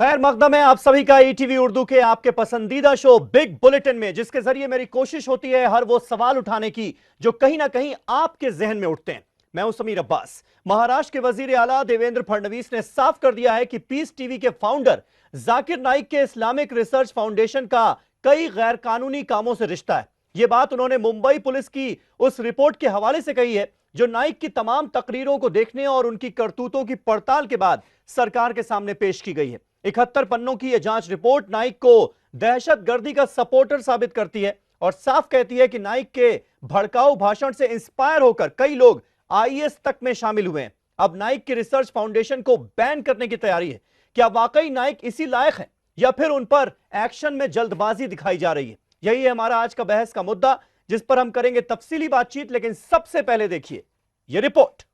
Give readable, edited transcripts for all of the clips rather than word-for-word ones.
खैर मकदम है आप सभी का ईटीवी उर्दू के आपके पसंदीदा शो बिग बुलेटिन में, जिसके जरिए मेरी कोशिश होती है हर वो सवाल उठाने की जो कहीं ना कहीं आपके जहन में उठते हैं। मैं हूं समीर अब्बास। महाराष्ट्र के वजीर आला देवेंद्र फडणवीस ने साफ कर दिया है कि पीस टीवी के फाउंडर जाकिर नाइक के इस्लामिक रिसर्च फाउंडेशन का कई गैर कानूनी कामों से रिश्ता है। यह बात उन्होंने मुंबई पुलिस की उस रिपोर्ट के हवाले से कही है जो नाइक की तमाम तकरीरों को देखने और उनकी करतूतों की पड़ताल के बाद सरकार के सामने पेश की गई है। 71 पन्नों की यह जांच रिपोर्ट नाइक को दहशतगर्दी का सपोर्टर साबित करती है और साफ कहती है कि नाइक के भड़काऊ भाषण से इंस्पायर होकर कई लोग आईएस तक में शामिल हुए हैं। अब नाइक की रिसर्च फाउंडेशन को बैन करने की तैयारी है। क्या वाकई नाइक इसी लायक है या फिर उन पर एक्शन में जल्दबाजी दिखाई जा रही है? यही है हमारा आज का बहस का मुद्दा, जिस पर हम करेंगे तफसीली बातचीत। लेकिन सबसे पहले देखिए यह रिपोर्ट।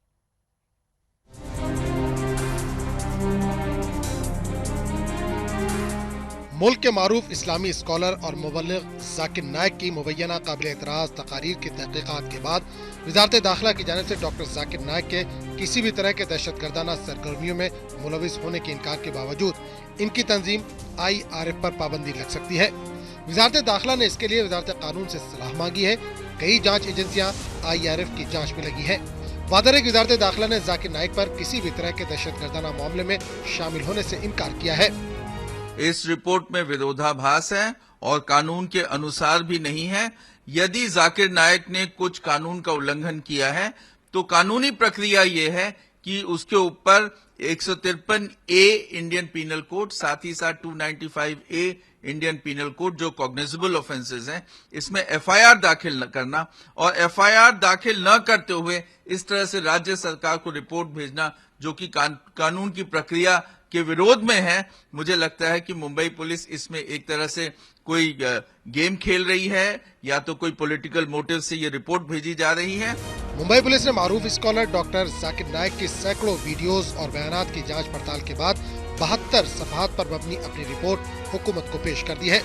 मुल्क के मारूफ इस्लामी स्कॉलर और मुबल्लिग जाकिर नाइक की मुबैना काबिल एतराज़ तकारीर की तहकीकात के बाद वजारत दाखिला की जानिब से डॉक्टर जाकिर नाइक के किसी भी तरह के दहशतगर्दाना सरगर्मियों में मुलविस होने के इनकार के बावजूद इनकी तंजीम IRF पर पाबंदी लग सकती है। वजारत दाखिला ने इसके लिए वजारत कानून से सलाह मांगी है। कई जाँच एजेंसियाँ IRF की जाँच में लगी है। वादर की वजारत दाखिला ने जाकिर नाइक पर किसी भी तरह के दहशतगर्दाना मामले में शामिल होने से इनकार किया है। इस रिपोर्ट में विरोधाभास है और कानून के अनुसार भी नहीं है। यदि जाकिर नाइक ने कुछ कानून का उल्लंघन किया है तो कानूनी प्रक्रिया ये है कि उसके ऊपर 153A इंडियन पीनल कोड, साथ ही साथ 295A इंडियन पीनल कोड जो कॉग्निजेबल ऑफेंसेस हैं, इसमें FIR दाखिल न करना और FIR दाखिल न करते हुए इस तरह से राज्य सरकार को रिपोर्ट भेजना जो कि कानून की प्रक्रिया के विरोध में है। मुझे लगता है कि मुंबई पुलिस इसमें एक तरह से कोई गेम खेल रही है या तो कोई पॉलिटिकल मोटिव से ये रिपोर्ट भेजी जा रही है। मुंबई पुलिस ने मारूफ स्कॉलर डॉक्टर जाकिर नाइक की सैकड़ों वीडियोस और बयानात की जांच पड़ताल के बाद 72 सफहात पर मबनी अपनी रिपोर्ट हुकूमत को पेश कर दी है।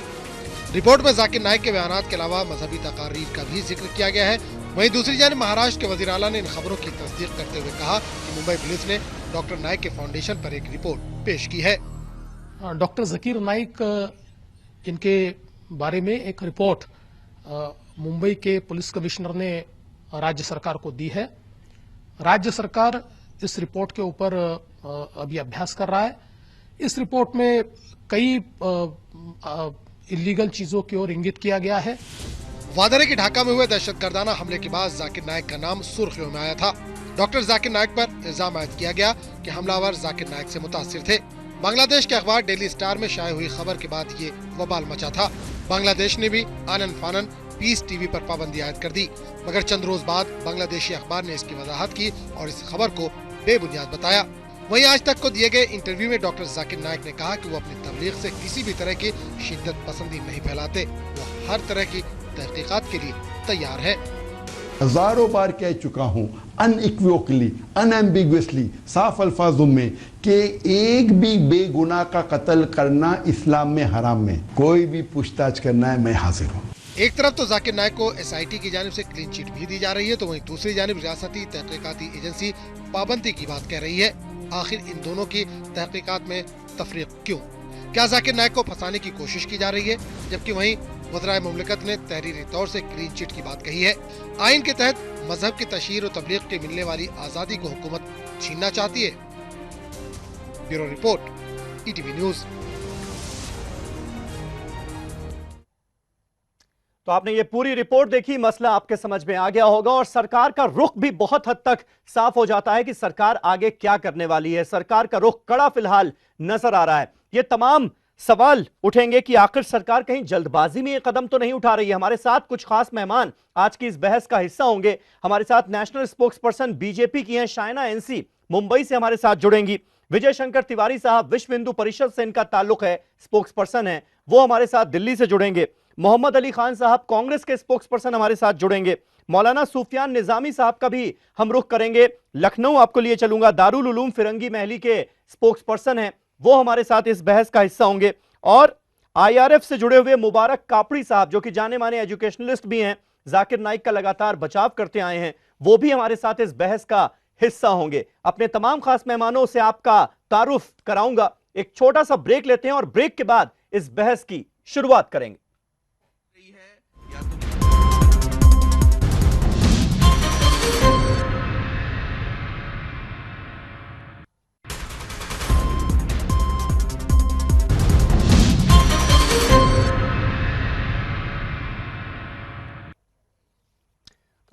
रिपोर्ट में जाकिर नाइक के बयानात के अलावा मजहबी तकारीर का भी जिक्र किया गया है। वहीं दूसरी जानिब महाराष्ट्र के वजीर आला ने इन खबरों की तस्दीक करते हुए कहा कि मुंबई पुलिस ने डॉक्टर नाइक के फाउंडेशन पर एक रिपोर्ट पेश की है। डॉक्टर जाकिर नाइक इनके बारे में एक रिपोर्ट मुंबई के पुलिस कमिश्नर ने राज्य सरकार को दी है। राज्य सरकार इस रिपोर्ट के ऊपर अभी अभ्यास कर रहा है। इस रिपोर्ट में कई इलीगल चीजों की ओर इंगित किया गया है। वादरे की ढाका में हुए दहशतगर्दाना हमले के बाद जाकिर नाइक का नाम सुर्खियों में आया था। डॉक्टर जाकिर नाइक पर इल्जाम आयद किया गया कि हमलावर जाकिर नाइक से मुतासिर थे। बांग्लादेश के अखबार डेली स्टार में शाये हुई खबर के बाद ये वबाल मचा था। बांग्लादेश ने भी आनन फानन पीस टीवी पर पाबंदी आयद कर दी, मगर चंद रोज बाद बांग्लादेशी अखबार ने इसकी वजाहत की और इस खबर को बेबुनियाद बताया। वहीं आज तक को दिए गए इंटरव्यू में डॉक्टर जाकिर नाइक ने कहा कि वो अपनी तबलीग से किसी भी तरह की शिद्दत पसंदी नहीं फैलाते। वो हर तरह की तहकीकात के लिए तैयार है। हजारों बार कह चुका हूं अनइक्विवोकली, अनएम्बिगुअसली, साफ अल्फाजों में कि एक भी बेगुनाह का कत्ल करना इस्लाम में हराम है। कोई भी पूछताछ करना है, मैं हाजिर हूं। एक तरफ तो जाकिर नाइक को SIT की जानिब से क्लीन चिट भी दी जा रही है, तो वहीं दूसरी जानिब रियासती तहकीकाती एजेंसी पाबंदी की बात कह रही है। आखिर इन दोनों की तहकीकात में तफरीक क्यों? क्या जाकिर नाइक को फंसाने की कोशिश की जा रही है, जबकि वहीं वज़राए मुमलिकत ने तहरीरी तौर से क्लीन चिट की बात कही है। आइन के तहत मजहब की तशहीर और तबलीग के मिलने वाली आज़ादी को हुकूमत छीनना चाहती है। Bureau report, ETV news. तो आपने ये पूरी रिपोर्ट देखी, मसला आपके समझ में आ गया होगा और सरकार का रुख भी बहुत हद तक साफ हो जाता है कि सरकार आगे क्या करने वाली है। सरकार का रुख कड़ा फिलहाल नजर आ रहा है। ये तमाम सवाल उठेंगे कि आखिर सरकार कहीं जल्दबाजी में ये कदम तो नहीं उठा रही है। हमारे साथ कुछ खास मेहमान आज की इस बहस का हिस्सा होंगे। हमारे साथ नेशनल स्पोक्स पर्सन बीजेपी की हैं शाइना NC, मुंबई से हमारे साथ जुड़ेंगी। विजय शंकर तिवारी साहब विश्व हिंदू परिषद से इनका ताल्लुक है, स्पोक्स पर्सन है, वो हमारे साथ दिल्ली से जुड़ेंगे। मोहम्मद अली खान साहब कांग्रेस के स्पोक्स पर्सन हमारे साथ जुड़ेंगे। मौलाना सुफियान निजामी साहब का भी हम रुख करेंगे, लखनऊ आपको लिए चलूंगा, दारुल उलूम फिरंगी महली के स्पोक्स पर्सन हैं, वो हमारे साथ इस बहस का हिस्सा होंगे। और IRF से जुड़े हुए मुबारक कापड़ी साहब जो कि जाने माने एजुकेशनलिस्ट भी हैं, जाकिर नाइक का लगातार बचाव करते आए हैं, वो भी हमारे साथ इस बहस का हिस्सा होंगे। अपने तमाम खास मेहमानों से आपका तारुफ कराऊंगा। एक छोटा सा ब्रेक लेते हैं और ब्रेक के बाद इस बहस की शुरुआत करेंगे।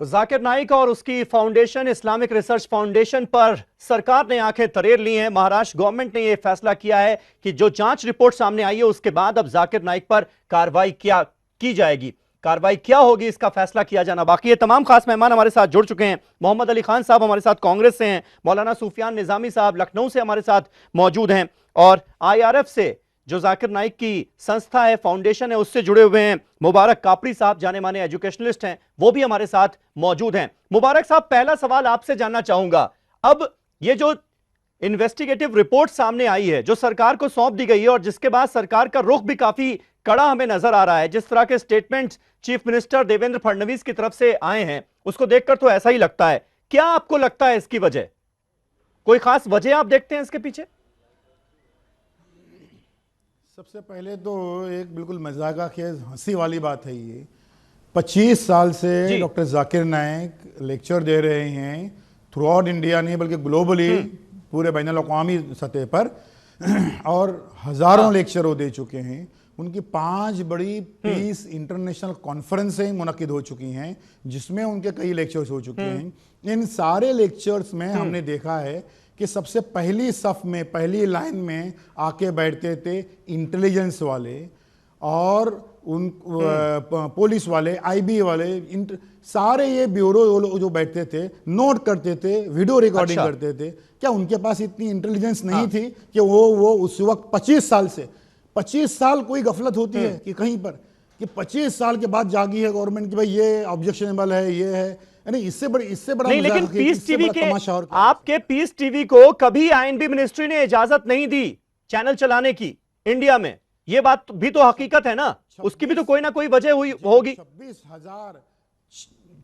तो जाकिर नाइक और उसकी फाउंडेशन इस्लामिक रिसर्च फाउंडेशन पर सरकार ने आंखें तरेर ली हैं। महाराष्ट्र गवर्नमेंट ने यह फैसला किया है कि जो जांच रिपोर्ट सामने आई है उसके बाद अब जाकिर नाइक पर कार्रवाई क्या की जाएगी, कार्रवाई क्या होगी, इसका फैसला किया जाना बाकी है। तमाम खास मेहमान हमारे साथ जुड़ चुके हैं। मोहम्मद अली खान साहब हमारे साथ कांग्रेस से हैं, मौलाना सूफियान निजामी साहब लखनऊ से हमारे साथ मौजूद हैं, और IRF से जो जाकिर नाइक की संस्था है, फाउंडेशन है, उससे जुड़े हुए हैं मुबारक कापड़ी साहब, जाने माने एजुकेशनलिस्ट हैं, वो भी हमारे साथ मौजूद हैं। मुबारक साहब, पहला सवाल आपसे जानना चाहूंगा, अब ये जो इन्वेस्टिगेटिव रिपोर्ट सामने आई है, जो सरकार को सौंप दी गई है और जिसके बाद सरकार का रुख भी काफी कड़ा हमें नजर आ रहा है, जिस तरह के statements chief minister Devendra Fadnavis की तरफ से आए हैं, उसको देखकर तो ऐसा ही लगता है। क्या आपको लगता है इसकी वजह, कोई खास वजह आप देखते हैं इसके पीछे? सबसे पहले तो एक बिल्कुल मजाका खेज हंसी वाली बात है ये। 25 साल से डॉक्टर जाकिर नाइक लेक्चर दे रहे हैं थ्रू आउट इंडिया, नहीं बल्कि ग्लोबली, पूरे बैनुल अक़वामी सतह पर, और हजारों लेक्चर वो दे चुके हैं। उनकी 5 बड़ी पीस इंटरनेशनल कॉन्फ्रेंसें मुनक्किद हो चुकी हैं, जिसमें उनके कई लेक्चर्स हो चुके हैं। इन सारे लेक्चर्स में हमने देखा है कि सबसे पहली सफ में, पहली लाइन में आके बैठते थे इंटेलिजेंस वाले और उन पुलिस वाले, IB वाले, सारे ये ब्यूरो जो बैठते थे, नोट करते थे, वीडियो रिकॉर्डिंग करते थे। क्या उनके पास इतनी इंटेलिजेंस नहीं थी कि वो उस वक्त 25 साल कोई गफलत होती है कि कहीं पर, कि 25 साल के बाद जागी है गवर्नमेंट कि भाई ये ऑब्जेक्शनेबल है, ये है नहीं, इससे बड़ा नहीं, लेकिन पीस टीवी के, आपके पीस टीवी को कभी INB मिनिस्ट्री ने इजाजत नहीं दी चैनल चलाने की इंडिया में, ये बात भी तो हकीकत है ना, उसकी भी तो कोई ना कोई वजह हुई होगी।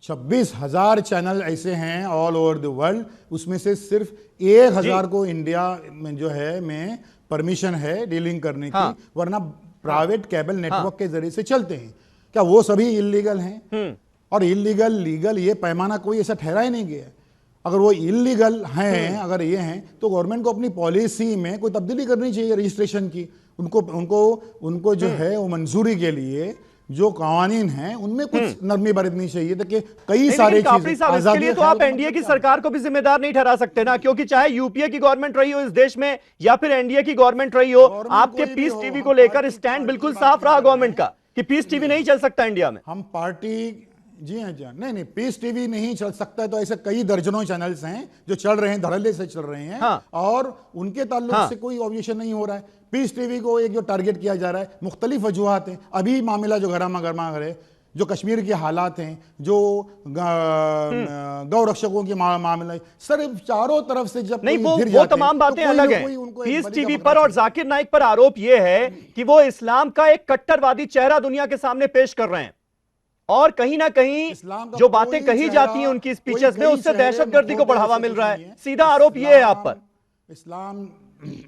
26,000 चैनल ऐसे हैं ऑल ओवर द वर्ल्ड, उसमें से सिर्फ 1,000 को इंडिया में जो है में परमिशन है डीलिंग करने की, वरना प्राइवेट केबल नेटवर्क के जरिए से चलते हैं। क्या वो सभी इलीगल हैं? और इलीगल लीगल ये पैमाना कोई ऐसा ठहरा ही नहीं गया। अगर वो इलीगल हैं, अगर ये हैं, तो गवर्नमेंट को अपनी पॉलिसी में कोई तब्दीली करनी चाहिए रजिस्ट्रेशन की। उनको जो है वो मंजूरी के लिए जो कानून हैं उनमें कुछ नरमी बरतनी चाहिए, ताकि कई सारे चीजें। इसके लिए तो आप एनडीए की सरकार को भी जिम्मेदार नहीं ठहरा सकते ना, क्योंकि चाहे यूपीए की गवर्नमेंट रही हो इस देश में या फिर एनडीए की गवर्नमेंट रही हो, आपके पीस टीवी को लेकर स्टैंड बिल्कुल साफ रहा गवर्नमेंट का कि पीस टीवी नहीं चल सकता इंडिया में। हम पार्टी, जी हाँ जी हाँ, नहीं, पीस टीवी नहीं चल सकता है तो ऐसे कई दर्जनों चैनल्स हैं जो चल रहे हैं, धड़ल्ले से चल रहे हैं, और उनके ताल्लुक से कोई ऑब्जेक्शन नहीं हो रहा है। पीस टीवी को एक जो टारगेट किया जा रहा है, मुख्तलिफ वजूहात हैं। अभी मामला जो गर्मा है, जो कश्मीर के हालात हैं, जो गौ रक्षकों के मामला, सर चारों तरफ से जब नहीं, वो तमाम बातें अलग हैं। पीस टीवी पर और जाकिर नाइक पर आरोप यह है कि वो इस्लाम का एक कट्टरवादी चेहरा दुनिया के सामने पेश कर रहे हैं, और कहीं ना कहीं जो बातें कही जाती हैं उनकी स्पीचेस में, उससे दहशतगर्दी को बढ़ावा मिल रहा है। सीधा आरोप यह है आप पर।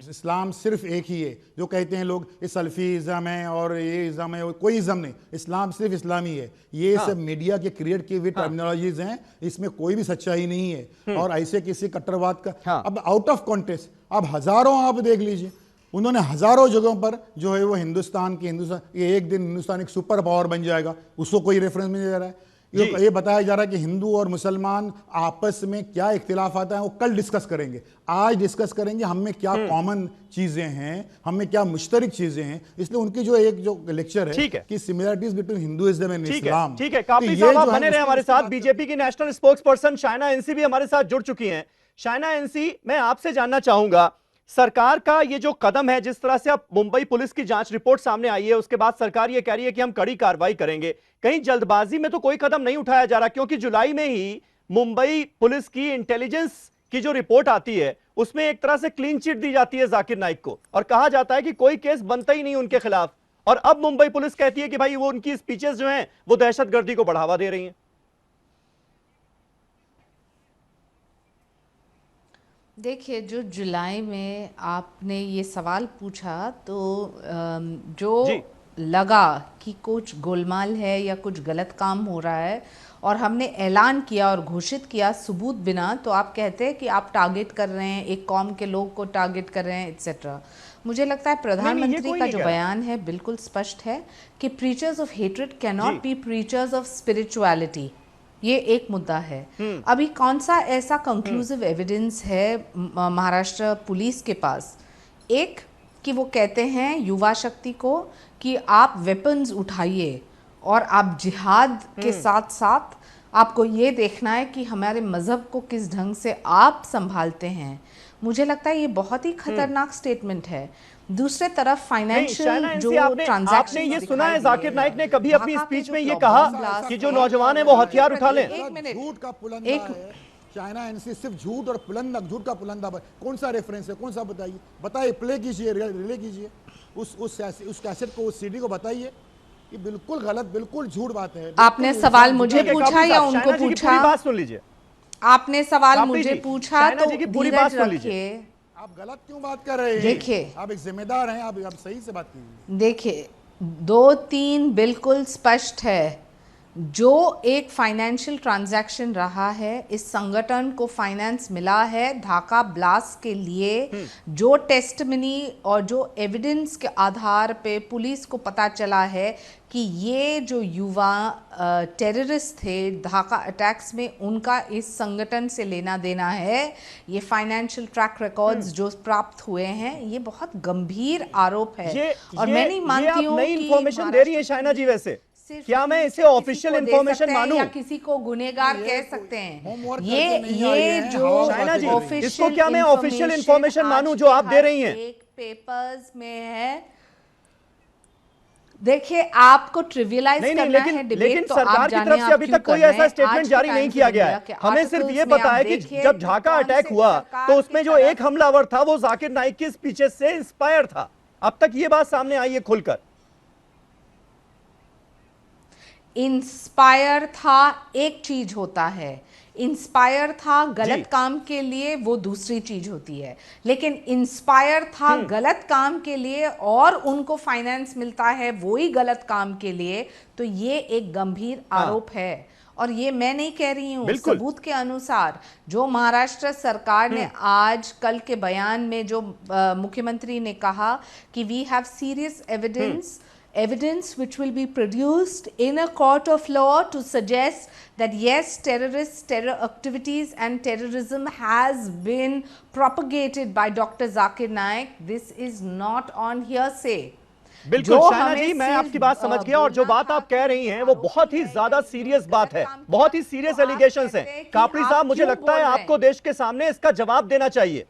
इस्लाम सिर्फ एक ही है, जो कहते हैं लोग ये सल्फी इज़्म है और ये इज़्म है, कोई इज़्म नहीं, इस्लाम सिर्फ इस्लामी है। ये सब मीडिया के क्रिएट की हुई टर्मिनोलॉजीज हैं, इसमें कोई भी सच्चाई नहीं है। और ऐसे किसी कट्टरवाद का अब आउट ऑफ कॉन्टेक्स्ट, अब हजारों आप देख लीजिए, उन्होंने हजारों जगहों पर जो है वो हिंदुस्तान ये एक दिन हिंदुस्तान एक सुपर पावर बन जाएगा, उसको कोई रेफरेंस नहीं दे रहा है। ये बताया जा रहा है कि हिंदू और मुसलमान आपस में क्या इख्तिलाफ आता है वो कल डिस्कस करेंगे, आज डिस्कस करेंगे हम में क्या कॉमन चीजें हैं, हम में क्या मुश्तरक चीजें हैं। इसलिए उनकी जो लेक्चर है कि similarities between Hinduism and Islam. ठीक है, काफी साहब आप बने रहे हमारे साथ। बीजेपी की national spokes person Shaina NC भी हमारे साथ जुड़ चुकी हैं। शाइना एनसी, मैं आपसे जानना चाहूंगा, सरकार का ये जो कदम है, जिस तरह से अब मुंबई पुलिस की जांच रिपोर्ट सामने आई है, उसके बाद सरकार ये कह रही है कि हम कड़ी कार्रवाई करेंगे, कहीं जल्दबाजी में तो कोई कदम नहीं उठाया जा रहा? क्योंकि जुलाई में ही मुंबई पुलिस की इंटेलिजेंस की जो रिपोर्ट आती है उसमें एक तरह से क्लीन चिट दी जाती है जाकिर नाइक को, और कहा जाता है कि कोई केस बनता ही नहीं उनके खिलाफ, और अब मुंबई पुलिस कहती है कि भाई वो उनकी स्पीचेस जो हैं वो दहशतगर्दी को बढ़ावा दे रही हैं। देखिए, जो जुलाई में आपने ये सवाल पूछा तो जो जी। लगा कि कुछ गोलमाल है या कुछ गलत काम हो रहा है और हमने ऐलान किया और घोषित किया सबूत बिना, तो आप कहते हैं कि आप टारगेट कर रहे हैं, एक कौम के लोग को टारगेट कर रहे हैं एक्सेट्रा। मुझे लगता है प्रधानमंत्री कोई का नहीं जो कह रहा। बयान है बिल्कुल स्पष्ट है कि preachers of hatred can not जी। Be preachers of spirituality. ये एक मुद्दा है। अभी कौन सा ऐसा कंक्लूसिव एविडेंस है महाराष्ट्र पुलिस के पास? एक कि वो कहते हैं युवा शक्ति को कि आप वेपन्स उठाइए और आप जिहाद के साथ साथ आपको ये देखना है कि हमारे मज़हब को किस ढंग से आप संभालते हैं। मुझे लगता है ये बहुत ही खतरनाक स्टेटमेंट है। दूसरे तरफ फाइनेंशियल शायना जो इनसे आपने ट्रांजैक्शन ये सुना है जाकिर नाइक ने कभी अपनी स्पीच में ये कहा कि जो नौजवान है वो हथियार उठा लें? एक मिनट, झूठ का पुलंदा एक- है। चाइना एनसी सिर्फ झूठ और पुलंदा, झूठ का पुलंदा। कौन सा रेफरेंस है, कौन सा बताइए, बताइए, प्ले कीजिए, रिले कीजिए उस कैसेट को, उस सीडी को बताइए। ये बिल्कुल गलत, बिल्कुल झूठ बात है। आपने बिल्कुल सवाल इंसान मुझे झूठा है। पूछा कापड़ी या साहब, उनको शायना जी की पूछा? पूरी बात सुन लीजिए। आपने सवाल कापड़ी मुझे जी, पूछा शायना तो जी की पूरी बात धीरज सुन लीजिए। रखिए। आप गलत क्यों बात कर रहे हैं? देखिए। आप एक जिम्मेदार हैं, आप सही से बात कीजिए। देखिए, 2-3 बिल्कुल स्पष्ट है। जो एक फाइनेंशियल ट्रांजैक्शन रहा है, इस संगठन को फाइनेंस मिला है ढाका ब्लास्ट के लिए, जो टेस्टमनी और जो एविडेंस के आधार पे पुलिस को पता चला है कि ये जो युवा टेररिस्ट थे ढाका अटैक्स में, उनका इस संगठन से लेना देना है। ये फाइनेंशियल ट्रैक रिकॉर्ड्स जो प्राप्त हुए हैं, ये बहुत गंभीर आरोप है। और मैं नहीं मानती आप हूँ नई कि इंफॉर्मेशन दे रही है शाइना जी। वैसे सिर्फ क्या मैं इसे किसी को ऑफिशियल दे इंफॉर्मेशन सकते हैं मानूं? या किसी को गुनेगार कह सकते हैं? होमवर्क ये करके नहीं आई ये हैं, जो हवा शाइना जी, official इसको क्या मैं ऑफिशियल इंफॉर्मेशन आज मानूं के जो आप दे हर रही हैं? एक पेपर्स में है। देखिए, आपको ट्रिवियलाइज नहीं करना नहीं, है लेकिन डिबेट, तो सरकार आप की जाने तरफ से आप अभी क्यों तक कोई कर रहे ऐसा हैं। स्टेटमेंट आज जारी के नहीं टाइम किया से गया मिला है। कि हमें सिर्फ articles ये में पता आप है कि देखिए जब कि ढाका कौन अटैक से हुआ सरकार तो की उसमें जो तरफ एक हमलावर था वो जाकिर नाइक के स्पीचेस से इंस्पायर था। अब तक ये बात सामने आई है खुलकर। इंस्पायर था एक चीज होता है, इंस्पायर था जी। गलत काम के लिए, वो दूसरी चीज होती है। लेकिन इंस्पायर था गलत काम के लिए और उनको फाइनेंस मिलता है वही गलत काम के लिए, तो ये एक गंभीर आरोप है। और ये मैं नहीं कह रही हूँ, बिल्कुल। सबूत के अनुसार जो महाराष्ट्र सरकार ने आज कल के बयान में जो मुख्यमंत्री ने कहा कि we have serious evidence which will be produced in a court of law to suggest that yes, terror activities and terrorism has been propagated by Dr. Zakir Naik. This is not on hearsay. बिल्कुल जो शाइना हमें जी, मैं सिर्फ, आपकी बात समझ गया। और जो बोलना बात था आप कह कि रही हैं वो बहुत ही आरोपी ज्यादा है, सीरियस बात है, गलत काम बहुत ही किया। सीरियस तो आप एलिगेशंस कहते हैं। हैं कि कापड़ी आप साहब, मुझे क्यों लगता है बोल रहे आपको देश के सामने इसका जवाब देना चाहिए।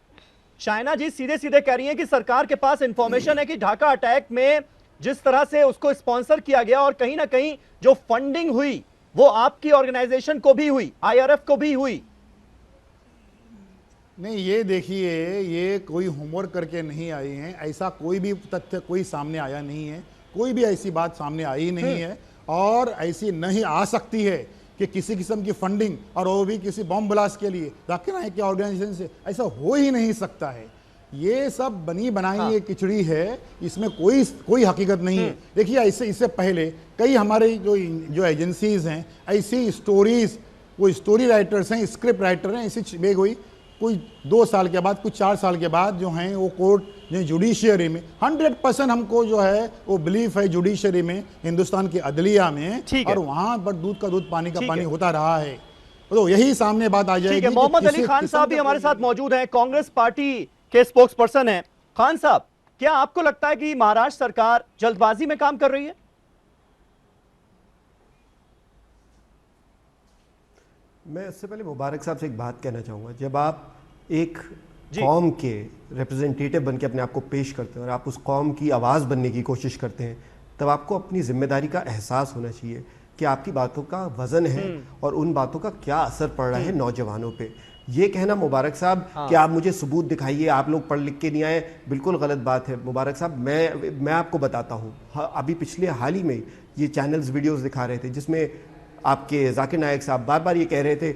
शाइना जी सीधे सीधे कह रही हैं कि सरकार के पास इंफॉर्मेशन है कि ढाका अटैक में जिस तरह से उसको स्पॉन्सर किया गया और कहीं ना कहीं जो फंडिंग हुई वो आपकी ऑर्गेनाइजेशन को भी हुई, आईआरएफ को भी हुई। नहीं, ये देखिए, ये कोई होमवर्क करके नहीं आई हैं। ऐसा कोई भी तथ्य कोई सामने आया नहीं है, कोई भी ऐसी बात सामने आई नहीं है और ऐसी नहीं आ सकती है कि किसी किस्म की फंडिंग, और वो भी किसी बॉम्ब ब्लास्ट के लिए जाकिर नाइक के ऑर्गेनाइजेशन से, ऐसा हो ही नहीं सकता है। ये सब बनी बनाई ये खिचड़ी है, इसमें कोई हकीकत नहीं है। देखिए, इससे पहले कई हमारे जो एजेंसीज हैं, ऐसी स्टोरीज, वो स्टोरी राइटर्स हैं, स्क्रिप्ट राइटर हैं, ऐसी बेग हुई कोई 2 साल के बाद, कुछ 4 साल के बाद जो हैं वो कोर्ट जो जुडिशियरी में 100% हमको जो है वो बिलीफ है जुडिशियरी में, हिंदुस्तान की अदलिया में, ठीक है। और वहां पर दूध का दूध पानी का ठीक पानी है। होता रहा है। तो यही सामने बात आ जाएगी। ठीक है, कि मोहम्मद अली किसी खान किस्म साहब भी का हमारे कोई- साथ मौजूद हैं, कांग्रेस पार्टी के स्पोक्स पर्सन हैं। खान साहब, क्या आपको लगता है कि महाराष्ट्र सरकार जल्दबाजी में काम कर रही है? मैं उससे पहले मुबारक साहब से एक बात कहना चाहूँगा। जब आप एक जी। कौम के रिप्रेजेंटेटिव बन के अपने आप को पेश करते हैं और आप उस कौम की आवाज़ बनने की कोशिश करते हैं, तब आपको अपनी जिम्मेदारी का एहसास होना चाहिए कि आपकी बातों का वज़न है और उन बातों का क्या असर पड़ रहा है नौजवानों पे। ये कहना मुबारक साहब कि आप मुझे सबूत दिखाइए, आप लोग पढ़ लिख के नहीं आए, बिल्कुल गलत बात है। मुबारक साहब, मैं आपको बताता हूँ, अभी पिछले हाल ही में ये चैनल्स वीडियोस दिखा रहे थे जिसमें आपके जाकिर नायक साहब बार बार ये कह रहे थे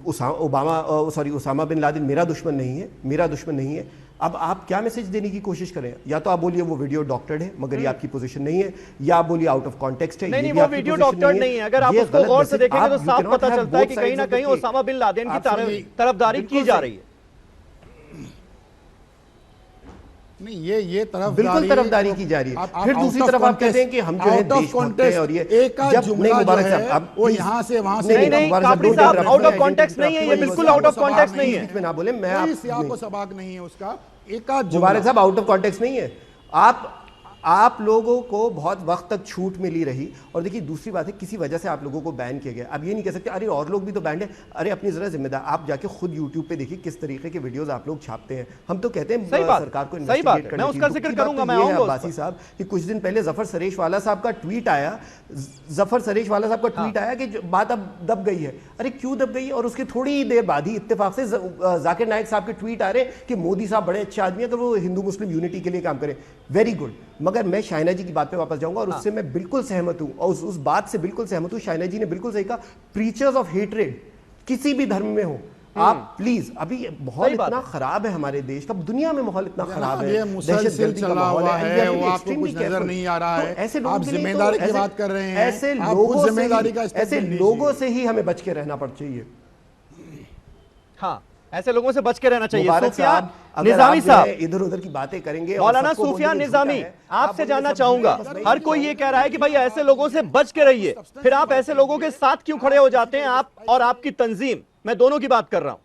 उसामा बिन लादेन मेरा दुश्मन नहीं है, मेरा दुश्मन नहीं है। अब आप क्या मैसेज देने की कोशिश करें? या तो आप बोलिए वो वीडियो डॉक्टर्ड है मगर ये आपकी पोजीशन नहीं है, या आप बोलिए आउट ऑफ कॉन्टेक्स्ट है। नहीं, वो वीडियो डॉक्टर्ड नहीं है। अगर आप उसको गौर से देखेंगे तो साफ पता चलता है कि कहीं ना कहीं उसामा बिन लादेन की तरफदारी की जा रही है। नहीं, ये बिल्कुल तरफदारी की जा रही है। फिर दूसरी तरफ आप कहते हैं कि हम जो है देशभक्त हैं और ये एक जुमला जो है वो यहाँ से वहां से नहीं, कापड़ी साहब आउट ऑफ कॉन्टेक्स्ट नहीं है, ये बिल्कुल आउट ऑफ कॉन्टेक्स्ट नहीं है। बीच में ना बोले, मैं आपको सबाक नहीं है उसका। एक मुबारक साहब आउट ऑफ कॉन्टेक्स्ट नहीं है। आप लोगों को बहुत वक्त तक छूट मिली रही। और देखिए दूसरी बात है, किसी वजह से आप लोगों को बैन किया गया। अब ये नहीं कह सकते अरे और लोग भी तो बैंड है। अरे अपनी जरा जिम्मेदार आप जाके खुद यूट्यूब पे देखिए किस तरीके के वीडियोस आप लोग छापते हैं। हम तो कहते हैं सरकार को इन्वेस्टिगेट करने की। मैं उसका जिक्र करूंगा, मैं आऊंगा अब्बासी साहब कि कुछ दिन पहले जफर सरेश वाला साहब का ट्वीट आया, कि बात अब दब गई है। अरे क्यों दब गई? और उसके थोड़ी देर बाद ही इत्तेफाक से जाकिर नायक साहब के ट्वीट आ रहे कि मोदी साहब बड़े अच्छे आदमी है, अगर वो हिंदू मुस्लिम यूनिटी के लिए काम करें, वेरी गुड। मगर मैं शाइना जी की बात पे वापस जाऊंगा और उससे मैं बिल्कुल सहमत हूं, और उस बात से बिल्कुल सहमत हूं। शाइना जी ने बिल्कुल सही कहा, प्रीचर्स ऑफ हेट्रेड किसी भी धर्म में हो आप प्लीज, अभी माहौल इतना खराब है हमारे देश का, दुनिया में माहौल इतना खराब है, दहशतगर्दी का माहौल है, वो आपको कुछ नजर नहीं आ रहा है। ऐसे लोगों आप जिम्मेदारी की बात कर रहे हैं, ऐसे लोगों से ही हमें बच के रहना पड़ चाहिए। हाँ, ऐसे लोगों से बच के रहना चाहिए। सूफियान निजामी साहब इधर उधर की बातें करेंगे। मौलाना सूफियान निजामी, आपसे जानना चाहूंगा, हर कोई ये कह रहा है कि भाई ऐसे लोगों से बच के रहिए, फिर आप ऐसे लोगों के साथ क्यों खड़े हो जाते हैं, आप और आपकी तंजीम? मैं दोनों की बात कर रहा हूं।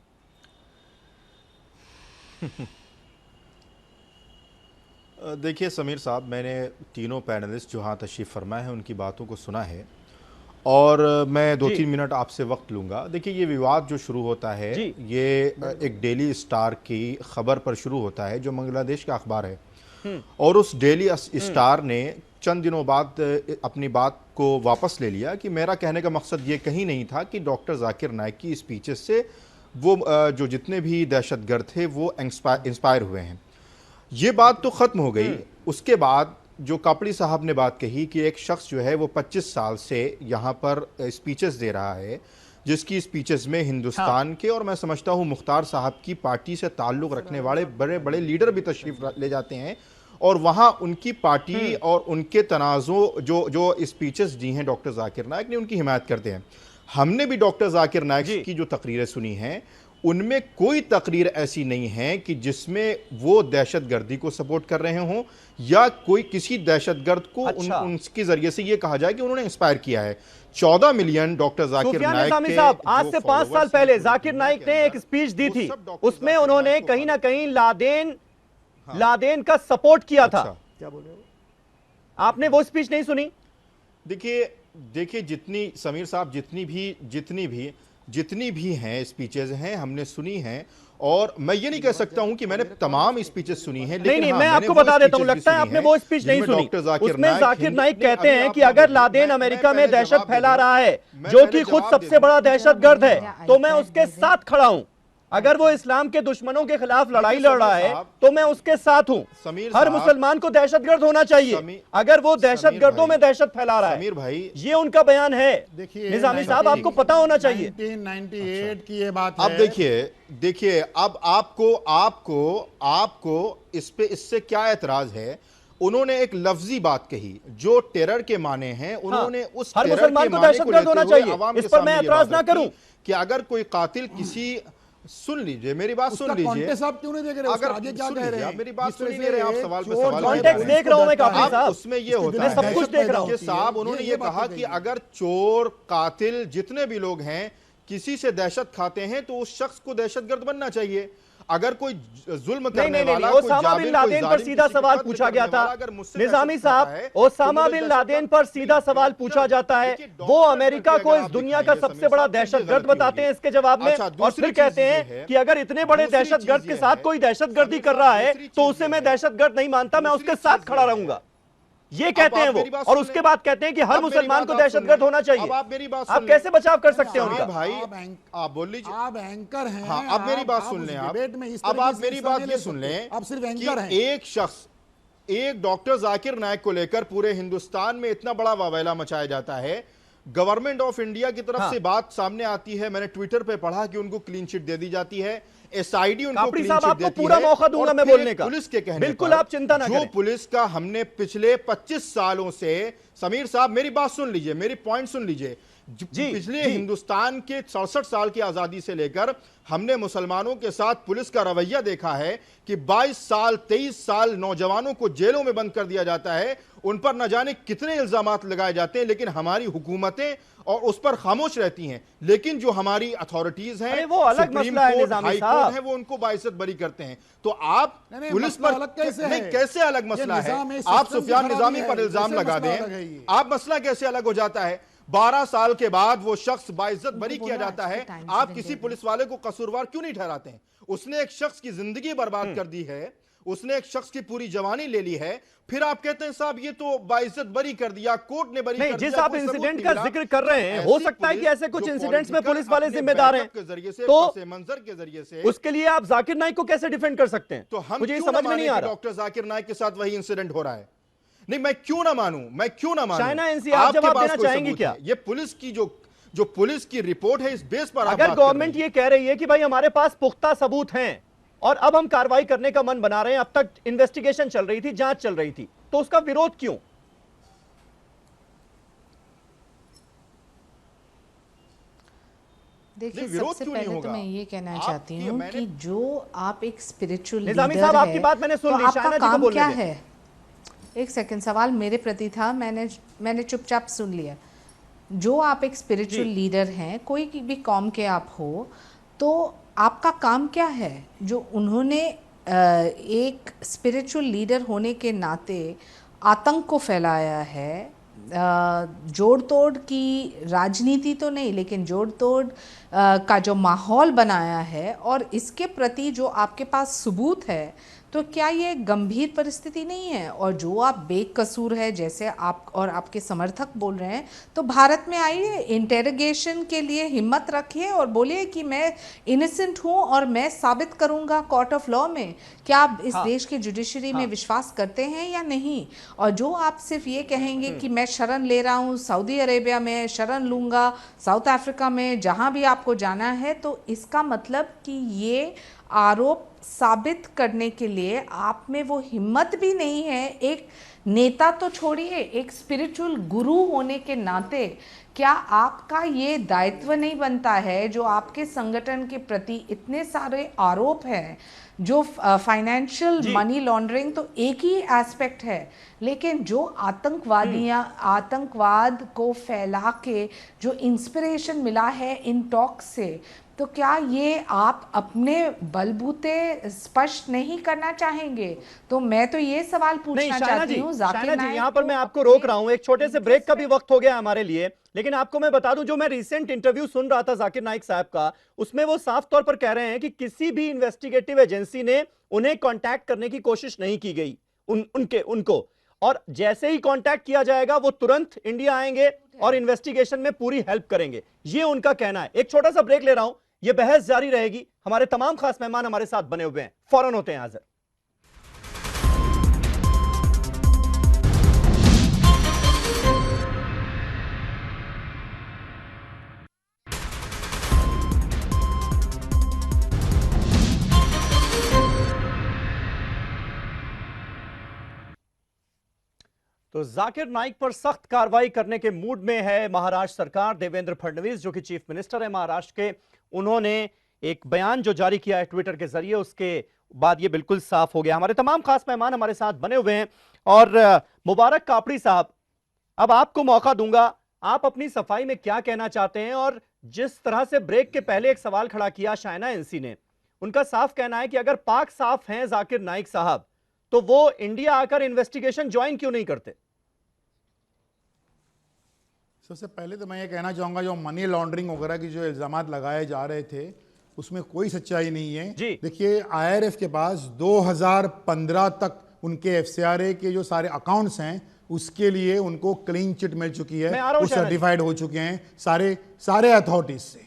देखिए समीर साहब, मैंने तीनों पैनलिस्ट जो यहाँ तशरीफ़ फरमाए हैं उनकी बातों को सुना है, और मैं 2-3 मिनट आपसे वक्त लूँगा। देखिए ये विवाद जो शुरू होता है ये एक डेली स्टार की खबर पर शुरू होता है जो बांग्लादेश का अखबार है, और उस डेली स्टार ने चंद दिनों बाद अपनी बात को वापस ले लिया कि मेरा कहने का मकसद ये कहीं नहीं था कि डॉक्टर जाकिर नाइक की स्पीचेस से वो जो जितने भी दहशतगर्द थे वो इंस्पायर हुए हैं। ये बात तो ख़त्म हो गई। उसके बाद जो कापड़ी साहब ने बात कही कि एक शख्स जो है वो 25 साल से यहाँ पर स्पीचेस दे रहा है, जिसकी स्पीचेस में हिंदुस्तान के और मैं समझता हूँ मुख्तार साहब की पार्टी से ताल्लुक़ रखने वाले बड़े बड़े लीडर भी तशरीफ़ ले जाते हैं, और वहाँ उनकी पार्टी और उनके तनाज़ो जो स्पीचेस दी हैं डॉक्टर जाकिर नाइक ने, उनकी हिमायत करते हैं। हमने भी डॉक्टर जाकिर नाइक की जो तकरीरें सुनी हैं उनमें कोई तकरीर ऐसी नहीं है कि जिसमें वो दहशतगर्दी को सपोर्ट कर रहे हों या कोई किसी दहशतगर्द को उनके जरिए से ये कहा जाए कि उन्होंने इंस्पायर किया है। 14 मिलियन डॉक्टर जाकिर नाइक के साहब आज से 5 साल पहले जाकिर नाइक ने एक स्पीच दी थी, उसमें उन्होंने कहीं ना कहीं लादेन का सपोर्ट किया था। क्या बोल रहे हो? आपने वो स्पीच नहीं सुनी? देखिए जितनी समीर साहब जितनी भी हैं स्पीचेस हैं हमने सुनी हैं, और मैं ये नहीं कह सकता हूं कि मैंने तमाम स्पीचेस सुनी हैं, लेकिन नहीं, मैं आपको बता देता हूं, लगता है आपने वो स्पीच नहीं सुनी। उसमें जाकिर नाइक कहते हैं कि अगर लादेन अमेरिका में दहशत फैला रहा है, जो कि खुद सबसे बड़ा दहशतगर्द है, तो मैं उसके साथ खड़ा हूं। अगर वो इस्लाम के दुश्मनों के खिलाफ लड़ाई लड़ रहा है तो मैं उसके साथ हूं। हर मुसलमान को दहशतगर्द होना चाहिए अगर वो दहशतगर्दों में दहशत फैला रहा है। समीर भाई, ये उनका बयान है। निजामी साहब आपको पता होना चाहिए 1998 की ये बात है। अब देखिए अब आपको इससे क्या एतराज है? उन्होंने एक लफ्जी बात कही जो टेरर के माने हैं, उन्होंने उस हर मुसलमान को दहशतगर्द होना चाहिए, इस पर मैं एतराज ना करूं कि अगर कोई कातिल किसी सुन लीजिए मेरी बात, सुन लीजिए। आप क्यों नहीं देख रहे? अगर आगे क्या कह रहे हैं? आप मेरी बात सुन नहीं रहे, आप सवाल पे सवाल कॉन्टेक्स्ट देख रहा हूं मैं काफी साहब, उसमें ये होता है सब कुछ देख रहा हूं साहब। उन्होंने ये कहा कि अगर चोर कातिल जितने भी लोग हैं किसी से दहशत खाते हैं तो उस शख्स को दहशतगर्द बनना चाहिए। अगर कोई जुल्म करने वाला, ओसामा बिन लादेन पर सीधा सवाल पूछा गया था निजामी साहब, ओसामा बिन लादेन पर सीधा सवाल पूछा जाता है, वो अमेरिका को इस दुनिया का सबसे बड़ा दहशतगर्द बताते हैं इसके जवाब में, और फिर कहते हैं कि अगर इतने बड़े दहशतगर्द के साथ कोई दहशतगर्दी कर रहा है तो उसे मैं दहशतगर्द नहीं मानता, मैं उसके साथ खड़ा रहूंगा। ये कहते हैं वो, और उसके बाद कहते हैं कि हर मुसलमान को दहशतगर्द होना चाहिए। आप मेरी बात आप कैसे बचाव कर सकते हैं उनका? भाई आप बोल लीजिए, आप एंकर हैं। हाँ, अब मेरी बात सुन लें आप मेरी बात ये सुन लें, आप सिर्फ एंकर हैं। एक शख्स, एक डॉक्टर जाकिर नाइक को लेकर पूरे हिंदुस्तान में इतना बड़ा वावेला मचाया जाता है, गवर्नमेंट ऑफ इंडिया की तरफ हाँ। से बात सामने आती है, मैंने ट्विटर पे पढ़ा कि उनको क्लीन चिट दे दी जाती है, एसआईडी उनको कापड़ी क्लीन साहब, चिट आपको देती पूरा है, मौका दूंगा और मैं फिर बोलने का। पुलिस के कहने बिल्कुल, पर आप चिंता ना जो करें। पुलिस का हमने पिछले 25 सालों से, समीर साहब मेरी बात सुन लीजिए, मेरी पॉइंट सुन लीजिए, पिछले हिंदुस्तान के 67 साल की आजादी से लेकर हमने मुसलमानों के साथ पुलिस का रवैया देखा है कि 22 साल 23 साल नौजवानों को जेलों में बंद कर दिया जाता है, उन पर न जाने कितने इल्जामात लगाए जाते हैं, लेकिन हमारी हुकूमतें और उस पर खामोश रहती हैं। लेकिन जो हमारी अथॉरिटीज हैं, वो अलग सुप्रीम मसला है, कोर्ट, निजामी हाई साहब। कोर्ट है, वो उनको बाइज्जत बरी करते हैं। तो आप नहीं, पुलिस मसला पर अलग कैसे है? कैसे अलग मसला है? निजाम है, आप सिस्टम की सुफियान खराबी निजामी है, पर इल्जाम कैसे लगा मसला अलग है दें, ये? आप मसला कैसे अलग हो जाता है? 12 साल के बाद वो शख्स बाइज्जत बरी किया जाता है, आप किसी पुलिस वाले को कसूरवार क्यों नहीं ठहराते हैं? उसने एक शख्स की जिंदगी बर्बाद कर दी है, उसने एक शख्स की पूरी जवानी ले ली है, फिर आप कहते हैं साहब ये तो बाइज्जत बरी कर दिया, कोर्ट ने बरी कर दिया। जिस आप कोई सबूत इंसिडेंट नहीं का मिला। जिक्र कर रहे हैं, हो ऐसी सकता है कि पुलिस ऐसे कुछ जो इंसिडेंट्स में पॉलिटिकल पुलिस वाले अपने जिम्मेदार हैं, बैकअप के जरिए से, तो पस मंजर के जरिए से, उसके लिए आप जाकिर नाइक को कैसे डिफेंड कर सकते हैं? तो हम मुझे ये क्यों ना समझ में नहीं माने आ कि रहा। डॉक्टर जाकिर नाइक के साथ वही इंसिडेंट हो रहा है? नहीं, मैं क्यों ना मानूं, मैं क्यों ना मानूं? चाइना एनसीआर आप आपके जवाब पास देना कोई चाहेंगे सबूत क्या? है? ये पुलिस की जो पुलिस की रिपोर्ट है, इस बेस पर आप अगर बात कर गवर्नमेंट रहे हैं। ये कह रही है कि भाई हमारे पास पुख्ता सबूत हैं और अब हम कार्रवाई करने का मन बना रहे हैं, अब तक इन्वेस्टिगेशन चल रही थी, जांच चल रही थी, तो उसका विरोध क्यों? देखिए, विरोध सबसे क्यों नहीं पहले तो होगा? मैं ये कहना आप चाहती ये हूँ मैंने- कि जो आप एक स्पिरिचुअल निजामी लीडर साहब, आपकी है, बात मैंने सुन तो ली, आपका शायना जी को काम बोलने क्या दें। है? एक सेकंड, सवाल मेरे प्रति था, मैंने चुपचाप सुन लिया। जो आप एक स्पिरिचुअल लीडर हैं, कोई भी कौम के आप हो, तो आपका काम क्या है? जो उन्होंने एक स्पिरिचुअल लीडर होने के नाते आतंक को फैलाया है, जोड़ तोड़ की राजनीति तो नहीं, लेकिन जोड़ तोड़ का जो माहौल बनाया है, और इसके प्रति जो आपके पास सबूत है, तो क्या ये गंभीर परिस्थिति नहीं है? और जो आप बेकसूर है, जैसे आप और आपके समर्थक बोल रहे हैं, तो भारत में आइए, इंटेरोगेशन के लिए हिम्मत रखिए और बोलिए कि मैं इनोसेंट हूँ और मैं साबित करूँगा कोर्ट ऑफ लॉ में। क्या आप इस देश के जुडिशरी में विश्वास करते हैं या नहीं? और जो आप सिर्फ ये कहेंगे कि मैं शरण ले रहा हूँ, सऊदी अरेबिया में शरण लूँगा, साउथ अफ्रीका में, जहाँ भी आपको जाना है, तो इसका मतलब कि ये आरोप साबित करने के लिए आप में वो हिम्मत भी नहीं है। एक नेता तो छोड़िए, एक स्पिरिचुअल गुरु होने के नाते क्या आपका ये दायित्व नहीं बनता है, जो आपके संगठन के प्रति इतने सारे आरोप हैं, जो फाइनेंशियल मनी लॉन्ड्रिंग तो एक ही एस्पेक्ट है, लेकिन जो आतंकवाद को फैला के जो इंस्पिरेशन मिला है इन टॉक्स से, तो क्या ये आप अपने बलबूते स्पष्ट नहीं करना चाहेंगे? तो मैं तो ये सवाल पूछना चाहती हूँ जाकिर नाइक, यहाँ पर मैं आपको रोक रहा हूँ, एक छोटे से ब्रेक का भी वक्त हो गया हमारे लिए, लेकिन आपको मैं बता दूं, जो मैं रिसेंट इंटरव्यू सुन रहा था जाकिर नाइक साहब का, उसमें वो साफ तौर पर कह रहे हैं कि किसी भी इन्वेस्टिगेटिव एजेंसी ने उन्हें कांटेक्ट करने की कोशिश नहीं की गई, उनको, और जैसे ही कांटेक्ट किया जाएगा वो तुरंत इंडिया आएंगे और इन्वेस्टिगेशन में पूरी हेल्प करेंगे, ये उनका कहना है। एक छोटा सा ब्रेक ले रहा हूं, ये बहस जारी रहेगी। हमारे तमाम खास मेहमान हमारे साथ बने हुए हैं, फौरन होते हैं हाजिर। तो जाकिर नाइक पर सख्त कार्रवाई करने के मूड में है महाराष्ट्र सरकार। देवेंद्र फडणवीस जो कि चीफ मिनिस्टर है महाराष्ट्र के, उन्होंने एक बयान जो जारी किया है ट्विटर के जरिए, उसके बाद ये बिल्कुल साफ हो गया। हमारे तमाम खास मेहमान हमारे साथ बने हुए हैं, और मुबारक कापड़ी साहब, अब आपको मौका दूंगा, आप अपनी सफाई में क्या कहना चाहते हैं? और जिस तरह से ब्रेक के पहले एक सवाल खड़ा किया शाइना एनसी ने, उनका साफ कहना है कि अगर पाक साफ हैं जाकिर नाइक साहब, तो वो इंडिया आकर इन्वेस्टिगेशन ज्वाइन क्यों नहीं करते? सबसे पहले तो मैं ये कहना चाहूँगा, जो मनी लॉन्ड्रिंग वगैरह की जो इल्ज़ामात लगाए जा रहे थे, उसमें कोई सच्चाई नहीं है। देखिए, IRF के पास 2015 तक उनके FCRA के जो सारे अकाउंट्स हैं, उसके लिए उनको क्लीन चिट मिल चुकी है, वो सर्टिफाइड हो चुके हैं सारे अथॉरिटीज से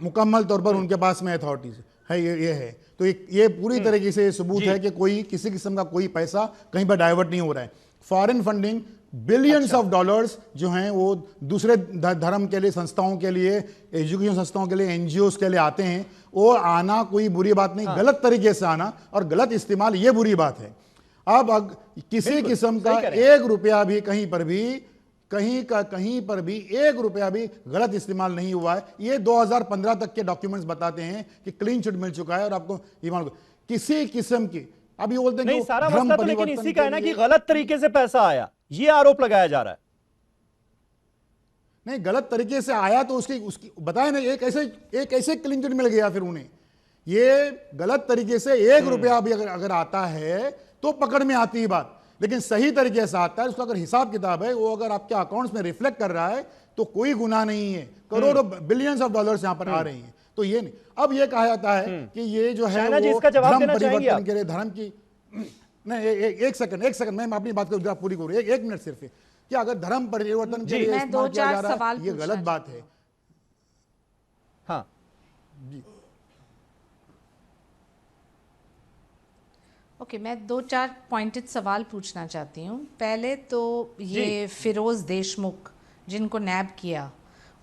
मुकम्मल तौर पर उनके पास में अथॉरिटीज है, ये है। तो ये पूरी तरीके से सबूत है कि कोई किसी किस्म का कोई पैसा कहीं पर डाइवर्ट नहीं हो रहा है। Foreign funding billions of dollars जो हैं वो दूसरे धर्म के लिए, संस्थाओं के लिए, एजुकेशन संस्थाओं के लिए, एनजीओ के लिए आते हैं। वो आना कोई बुरी बात नहीं, गलत तरीके से आना और गलत इस्तेमाल ये बुरी बात है। अब किसी किस्म का 1 रुपया भी कहीं पर भी 1 रुपया भी गलत इस्तेमाल नहीं हुआ है। ये 2015 तक के डॉक्यूमेंट्स बताते हैं कि क्लीन चिट मिल चुका है। और आपको ईमान किसी किस्म की, अब ये बोलते हैं नहीं, कि सारा धर्म मसला तो लेकिन परिवर्तन इसी के का है ना कि लिए- गलत तरीके से पैसा आया, ये आरोप लगाया जा रहा है। नहीं, गलत तरीके से आया तो उसकी बताए ना, एक ऐसे क्लीन चिट मिल गया फिर उन्हें। ये गलत तरीके से 1 रुपया भी अगर आता है तो पकड़ में आती है बात, लेकिन सही तरीके से आता है, उसका अगर हिसाब किताब है, वो अगर आपके अकाउंट्स में रिफ्लेक्ट कर रहा है तो कोई गुनाह नहीं है। करोड़ों बिलियंस ऑफ डॉलर्स यहां पर आ रहे हैं, तो ये नहीं। अब ये कहा जाता है कि ये जो है शायना जी, वो इसका जवाब धर्म देना चाहेंगे परिवर्तन आप? के लिए धर्म की नहीं, एक सेकंड मैं अपनी बात को पूरी करूँ, एक मिनट सिर्फ। कि अगर धर्म परिवर्तन के लिए मैं इस्तेमाल किया 2-4 जा रहा सवाल है, ये पूछना गलत बात है। हाँ, ओके, मैं 2-4 पॉइंटेड सवाल पूछना चाहती हूँ। पहले तो ये फिरोज देशमुख जिनको नैब किया,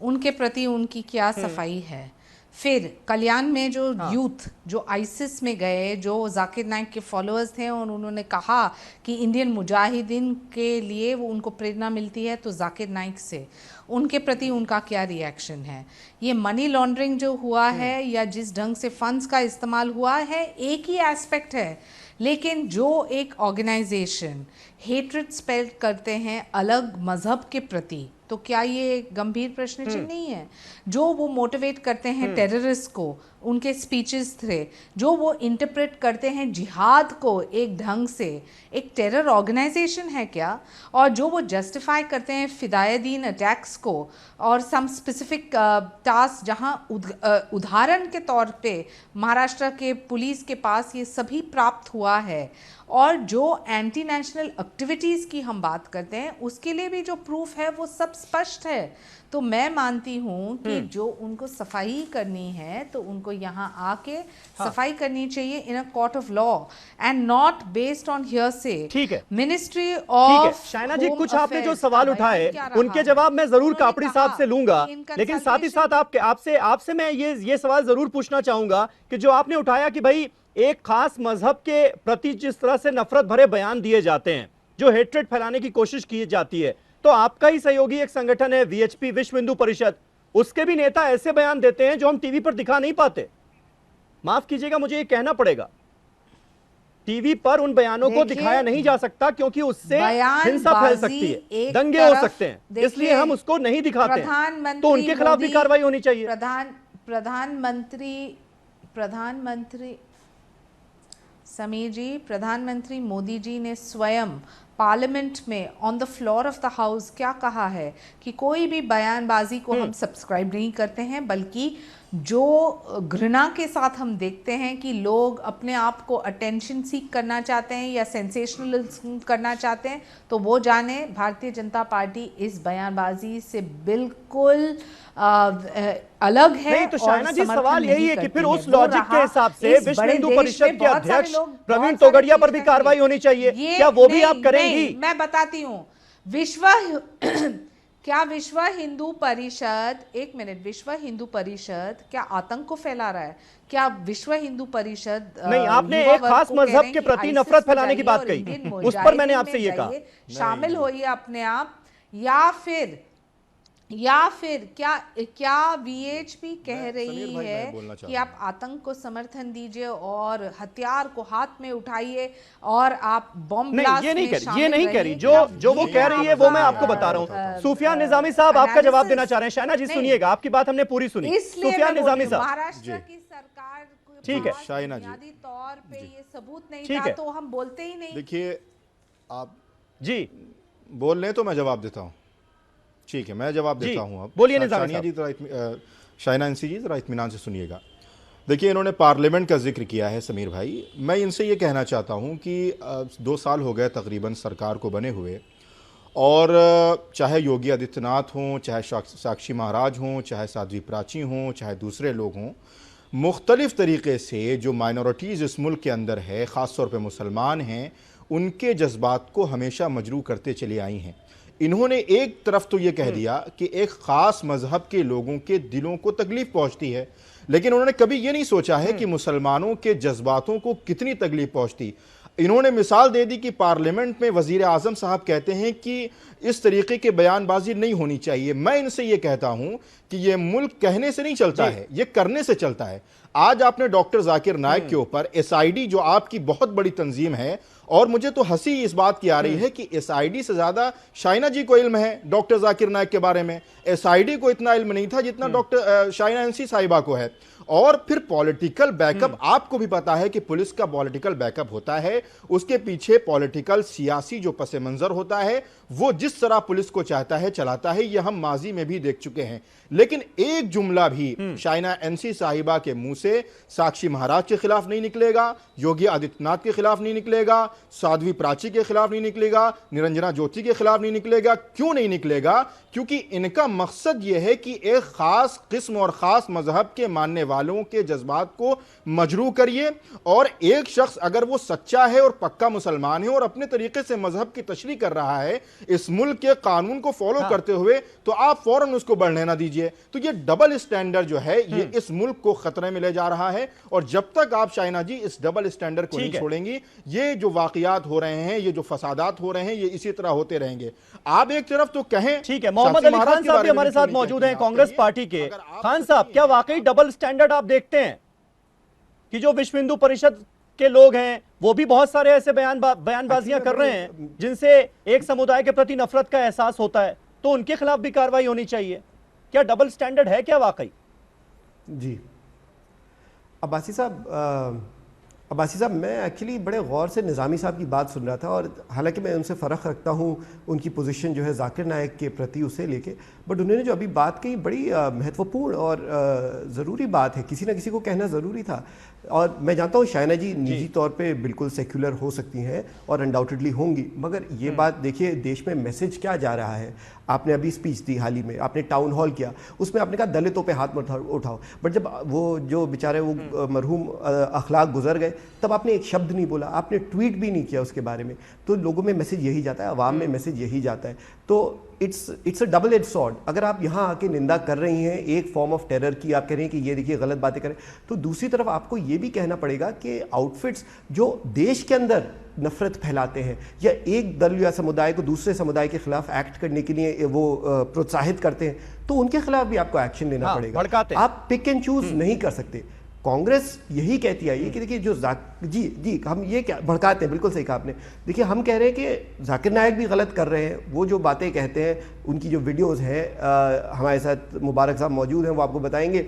उनके प्रति उनकी क्या सफाई है? फिर कल्याण में जो यूथ जो आईसिस में गए, जो जाकिर नाइक के फॉलोअर्स थे और उन्होंने कहा कि इंडियन मुजाहिदीन के लिए वो उनको प्रेरणा मिलती है तो जाकिर नाइक से, उनके प्रति उनका क्या रिएक्शन है? ये मनी लॉन्ड्रिंग जो हुआ है या जिस ढंग से फंड्स का इस्तेमाल हुआ है, एक ही एस्पेक्ट है, लेकिन जो एक ऑर्गेनाइजेशन हेट्रेड स्प्रेड करते हैं अलग मजहब के प्रति, तो क्या ये गंभीर प्रश्न चिन्ह नहीं है? जो वो मोटिवेट करते हैं टेररिस्ट को, उनके स्पीचेस थे, जो वो इंटरप्रेट करते हैं जिहाद को एक ढंग से, एक टेरर ऑर्गेनाइजेशन है क्या? और जो वो जस्टिफाई करते हैं फिदायदीन अटैक्स को और सम स्पेसिफिक टास्क, जहां उदाहरण के तौर पे महाराष्ट्र के पुलिस के पास ये सभी प्राप्त हुआ है, और जो एंटी नेशनल एक्टिविटीज़ की हम बात करते हैं उसके लिए भी जो प्रूफ है वो सब स्पष्ट है। तो मैं मानती हूँ कि जो उनको सफाई करनी है तो उनको यहाँ आके सफाई करनी चाहिए in a court of law and not based on hearsay. ठीक है, मिनिस्ट्री ठीक है। ऑफ शायना जी, कुछ आपने जो सवाल उठाए उनके जवाब मैं जरूर कापड़ी साहब से लूंगा, लेकिन साथ ही साथ आपसे मैं ये सवाल जरूर पूछना चाहूंगा कि जो आपने उठाया कि भाई एक खास मजहब के प्रति जिस तरह से नफरत भरे बयान दिए जाते हैं, जो हेट्रेड फैलाने की कोशिश की जाती है, तो आपका ही सहयोगी एक संगठन है वीएचपी, विश्व हिंदू परिषद, उसके भी नेता ऐसे बयान देते हैं जो हम टीवी पर दिखा नहीं पाते। माफ कीजिएगा, मुझे ये कहना पड़ेगा, टीवी पर उन बयानों को दिखाया नहीं जा सकता क्योंकि उससे हिंसा फैल सकती है, दंगे हो सकते हैं, इसलिए हम उसको नहीं दिखाते हैं। तो उनके खिलाफ भी कार्रवाई होनी चाहिए। प्रधानमंत्री समीर जी, प्रधानमंत्री मोदी जी ने स्वयं पार्लियामेंट में on the floor of the house क्या कहा है कि कोई भी बयानबाजी को हम सब्सक्राइब नहीं करते हैं, बल्कि जो घृणा के साथ हम देखते हैं कि लोग अपने आप को अटेंशन सीक करना चाहते हैं या सेंसेशनलिज्म करना चाहते हैं, तो वो जाने भारतीय जनता पार्टी इस बयानबाजी से बिल्कुल अलग है। नहीं, तो शायना जी, सवाल यही है कि फिर उस लॉजिक के हिसाब से विश्व हिंदू परिषद के अध्यक्ष प्रवीण तोगड़िया पर भी कार्रवाई होनी चाहिए, क्या वो भी आप करेंगी? मैं बताती हूँ, क्या विश्व हिंदू परिषद, एक मिनट, विश्व हिंदू परिषद क्या आतंक को फैला रहा है? क्या विश्व हिंदू परिषद नहीं, आपने एक खास मजहब के प्रति नफरत फैलाने की बात कही, उस पर मैंने आपसे ये कहा, शामिल होइए अपने आप, या फिर क्या वीएचपी कह रही है कि आप आतंक को समर्थन दीजिए और हथियार को हाथ में उठाइए और आप बॉम्ब ब्लास्ट में शामिल ये नहीं कह रही, जो वो कह रही है वो मैं आपको बता रहा हूँ। सुफियान निजामी साहब आपका जवाब देना चाह रहे हैं। शायना जी सुनिएगा, आपकी बात हमने पूरी सुनी। सुफियान निजामी साहब, महाराष्ट्र की सरकार ठीक है, शाइना जी, बुनियादी तौर पे ये सबूत नहीं ठीक था है, तो हम बोलते ही नहीं। देखिए आप जी बोल रहे तो मैं जवाब देता हूँ। ठीक है, मैं जवाब देता हूँ। अब बोलिए निजामी शाइना जी, शाइना इंसी जी जरा इत्मीनान से सुनिएगा। देखिए, इन्होंने पार्लियामेंट का जिक्र किया है समीर भाई, मैं इनसे ये कहना चाहता हूँ कि 2 साल हो गए तकरीबन सरकार को बने हुए, और चाहे योगी आदित्यनाथ हों, चाहे साक्षी महाराज हों, चाहे साध्वी प्राची हों, चाहे दूसरे लोग हों, मुख्तलिफ़ तरीक़े से जो माइनॉरिटीज़ इस मुल्क के अंदर है, ख़ास तौर पे मुसलमान हैं, उनके जज्बात को हमेशा मजरू करते चली आई हैं। इन्होंने एक तरफ तो ये कह दिया कि एक ख़ास मजहब के लोगों के दिलों को तकलीफ पहुंचती है, लेकिन उन्होंने कभी ये नहीं सोचा है कि मुसलमानों के जज्बातों को कितनी तकलीफ पहुंचती। इन्होंने मिसाल दे दी कि पार्लियामेंट में वजीर आजम साहब कहते हैं कि इस तरीके की बयानबाजी नहीं होनी चाहिए। मैं इनसे ये कहता हूं कि ये मुल्क कहने से नहीं चलता है, ये करने से चलता है। आज आपने डॉक्टर जाकिर नाइक के ऊपर एसआईडी, जो आपकी बहुत बड़ी तंजीम है, और मुझे तो हंसी इस बात की आ रही है कि एसआईडी से ज्यादा शाइना जी को इल्म है डॉक्टर जाकिर नाइक के बारे में। एसआईडी को इतना इल्म नहीं था जितना डॉक्टर शाइना एनसी साहिबा को है। और फिर पॉलिटिकल बैकअप, आपको भी पता है कि पुलिस का पॉलिटिकल बैकअप होता है, उसके पीछे पॉलिटिकल सियासी जो पस मंजर होता है वो जिस तरह पुलिस को चाहता है चलाता है, ये हम माजी में भी देख चुके हैं। लेकिन एक जुमला भी शाइना एनसी साहिबा के मुंह से साक्षी महाराज के खिलाफ नहीं निकलेगा, योगी आदित्यनाथ के खिलाफ नहीं निकलेगा, साध्वी प्राची के खिलाफ नहीं निकलेगा, निरंजना ज्योति के खिलाफ नहीं निकलेगा। क्यों नहीं निकलेगा? क्योंकि इनका मकसद यह है कि एक खास किस्म और खास मजहब के मानने वालों के जज्बात को मजरू करिए, और एक शख्स अगर वो सच्चा है और पक्का मुसलमान है और अपने तरीके से मजहब की तशरीह कर रहा है इस मुल्क के कानून को फॉलो करते हुए, तो आप फौरन उसको बढ़ने ना दीजिए। तो ये डबल स्टैंडर्ड जो है ये इस मुल्क को खतरे में ले जा रहा है, और जब तक आप शाइना जी इस डबल स्टैंडर्ड को नहीं छोड़ेंगी, ये जो वाकयात हो रहे हैं, ये जो फसादात हो रहे हैं, ये इसी तरह होते रहेंगे। आप एक तरफ तो कहें, ठीक है, मोहम्मद अली खान साहब भी हमारे साथ मौजूद हैं, कांग्रेस पार्टी के। खान साहब, क्या वाकई डबल स्टैंडर्ड आप देखते हैं कि जो विश्व हिंदू परिषद के लोग हैं वो भी बहुत सारे ऐसे बयानबाजियां कर रहे हैं जिनसे एक समुदाय के प्रति नफरत का एहसास होता है, तो उनके खिलाफ भी कार्रवाई होनी चाहिए? क्या डबल स्टैंडर्ड है क्या वाकई? जी अब्बासी साहब, मैं एक्चुअली बड़े गौर से निज़ामी साहब की बात सुन रहा था, और हालांकि मैं उनसे फ़र्क रखता हूं उनकी पोजीशन जो है जाकिर नाइक के प्रति उसे लेके, बट उन्होंने जो अभी बात कही बड़ी महत्वपूर्ण और ज़रूरी बात है, किसी ना किसी को कहना ज़रूरी था। और मैं जानता हूँ शाइना जी निजी तौर पे बिल्कुल सेक्युलर हो सकती हैं और अनडाउटेडली होंगी, मगर ये बात देखिए देश में मैसेज क्या जा रहा है। आपने अभी स्पीच दी हाल ही में, आपने टाउन हॉल किया, उसमें आपने कहा दलितों पे हाथ मत उठाओ, बट जब वो जो बेचारे वो मरहूम अखलाक गुजर गए तब आपने एक शब्द नहीं बोला, आपने ट्वीट भी नहीं किया उसके बारे में। तो लोगों में मैसेज यही जाता है, अवाम में मैसेज यही जाता है। तो it's a double edge sword. अगर आप यहाँ आके निंदा कर रही हैं एक फॉर्म ऑफ टेरर की, आप कह रही हैं कि ये देखिए गलत बातें करें, तो दूसरी तरफ आपको ये भी कहना पड़ेगा कि आउटफिट्स जो देश के अंदर नफरत फैलाते हैं या एक दल या समुदाय को दूसरे समुदाय के खिलाफ एक्ट करने के लिए वो प्रोत्साहित करते हैं, तो उनके खिलाफ भी आपको एक्शन लेना पड़ेगा। आप पिक एंड चूज नहीं कर सकते। कांग्रेस यही कहती आई है कि देखिए जो जी हम ये क्या भड़काते हैं, बिल्कुल सही कहा आपने। देखिए हम कह रहे हैं कि जाकिर नाइक भी गलत कर रहे हैं, वो जो बातें कहते हैं, उनकी जो वीडियोस हैं, हमारे साथ मुबारक साहब मौजूद हैं, वो आपको बताएंगे।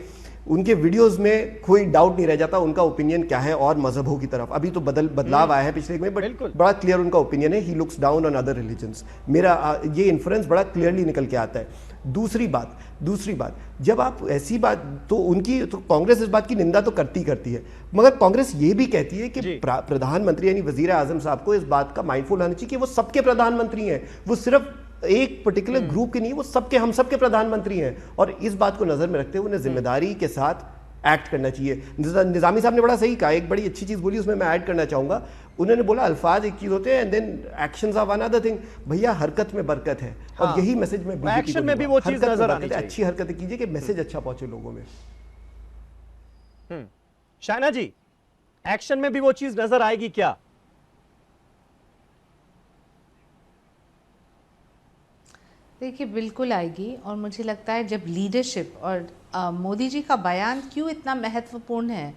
उनके वीडियोस में कोई डाउट नहीं रह जाता उनका ओपिनियन क्या है और मजहबों की तरफ। अभी तो बदलाव आया है पिछले में, बट बड़ा क्लियर उनका ओपिनियन है, he looks down on other religions. मेरा ये इन्फ्रेंस बड़ा क्लियरली निकल के आता है। दूसरी बात, जब आप ऐसी बात, तो उनकी तो कांग्रेस इस बात की निंदा तो करती है, मगर कांग्रेस ये भी कहती है कि प्रधानमंत्री यानी वजीर आजम साहब को इस बात का माइंडफुल होना चाहिए कि वो सबके प्रधानमंत्री हैं, वो सिर्फ एक पर्टिकुलर ग्रुप के नहीं, वो सबके, हम सबके प्रधानमंत्री हैं। और इस बात को नजर में रखते हुए उन्हें जिम्मेदारी के साथ एक्ट करना चाहिए। निजामी साहब ने बड़ा सही कहा, एक बड़ी अच्छी चीज बोली, उसमें मैं ऐड करना चाहूंगा। उन्होंने बोला अल्फाज एक चीज होते हैं and then actions are one other thing. भैया हरकत में बरकत है, और यही मैसेज में बीजेपी एक्शन में भी वो चीज नजर आनी चाहिए। अच्छी हरकतें कीजिए कि मैसेज अच्छा पहुंचे लोगों में। शाइना जी, एक्शन में भी वो चीज नजर आएगी क्या? देखिए बिल्कुल आएगी, और मुझे लगता है जब लीडरशिप और मोदी जी का बयान क्यों इतना महत्वपूर्ण है,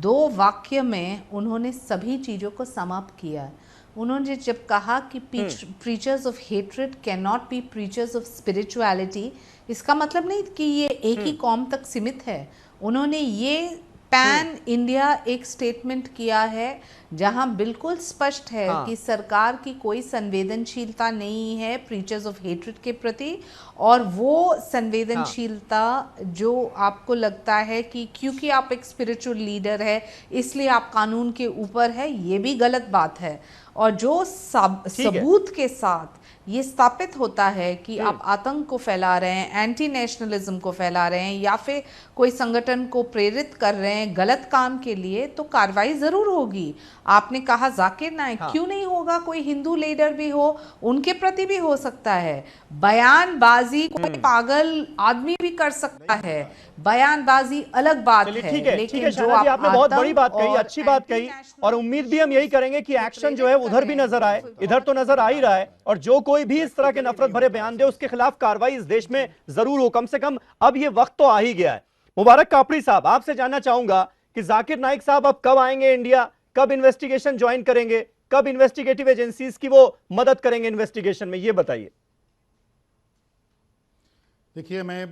2 वाक्य में उन्होंने सभी चीज़ों को समाप्त किया। उन्होंने जब कहा कि preachers of hatred can not be preachers of spirituality, इसका मतलब नहीं कि ये एक ही कौम तक सीमित है। उन्होंने ये पैन इंडिया एक स्टेटमेंट किया है जहां बिल्कुल स्पष्ट है कि सरकार की कोई संवेदनशीलता नहीं है प्रीचर्स ऑफ हेट्रेड के प्रति, और वो संवेदनशीलता जो आपको लगता है कि क्योंकि आप एक स्पिरिचुअल लीडर है इसलिए आप कानून के ऊपर है, ये भी गलत बात है। और जो सबूत के साथ ये स्थापित होता है कि आप आतंक को फैला रहे हैं, एंटी नेशनलिज्म को फैला रहे हैं या फिर कोई संगठन को प्रेरित कर रहे हैं गलत काम के लिए, तो कार्रवाई जरूर होगी। आपने कहा जाकिर नाइक, क्यों नहीं होगा? कोई हिंदू लीडर भी हो, उनके प्रति भी हो सकता है। बयानबाजी कोई पागल आदमी भी कर सकता है, बयानबाजी अलग बात है। ठीक है लेकिन जो शहनाज जी, आपने बहुत बड़ी बात कही, और अच्छी बात कही, और उम्मीद भी हम यही करेंगे कि एक्शन जो है उधर भी नजर आए, इधर तो नजर आ ही रहा है, और जो कोई भी इस तरह के नफरत भरे बयान दे उसके खिलाफ कार्रवाई इस देश में जरूर हो। कम से कम अब ये वक्त तो आ ही गया है। मुबारक कापड़ी साहब, आपसे जानना चाहूंगा कि जाकिर नाइक साहब अब कब आएंगे इंडिया, कब इन्वेस्टिगेशन ज्वाइन करेंगे, कब इन्वेस्टिगेटिव एजेंसीज की वो मदद करेंगे इन्वेस्टिगेशन में, ये बताइए। देखिए, मैं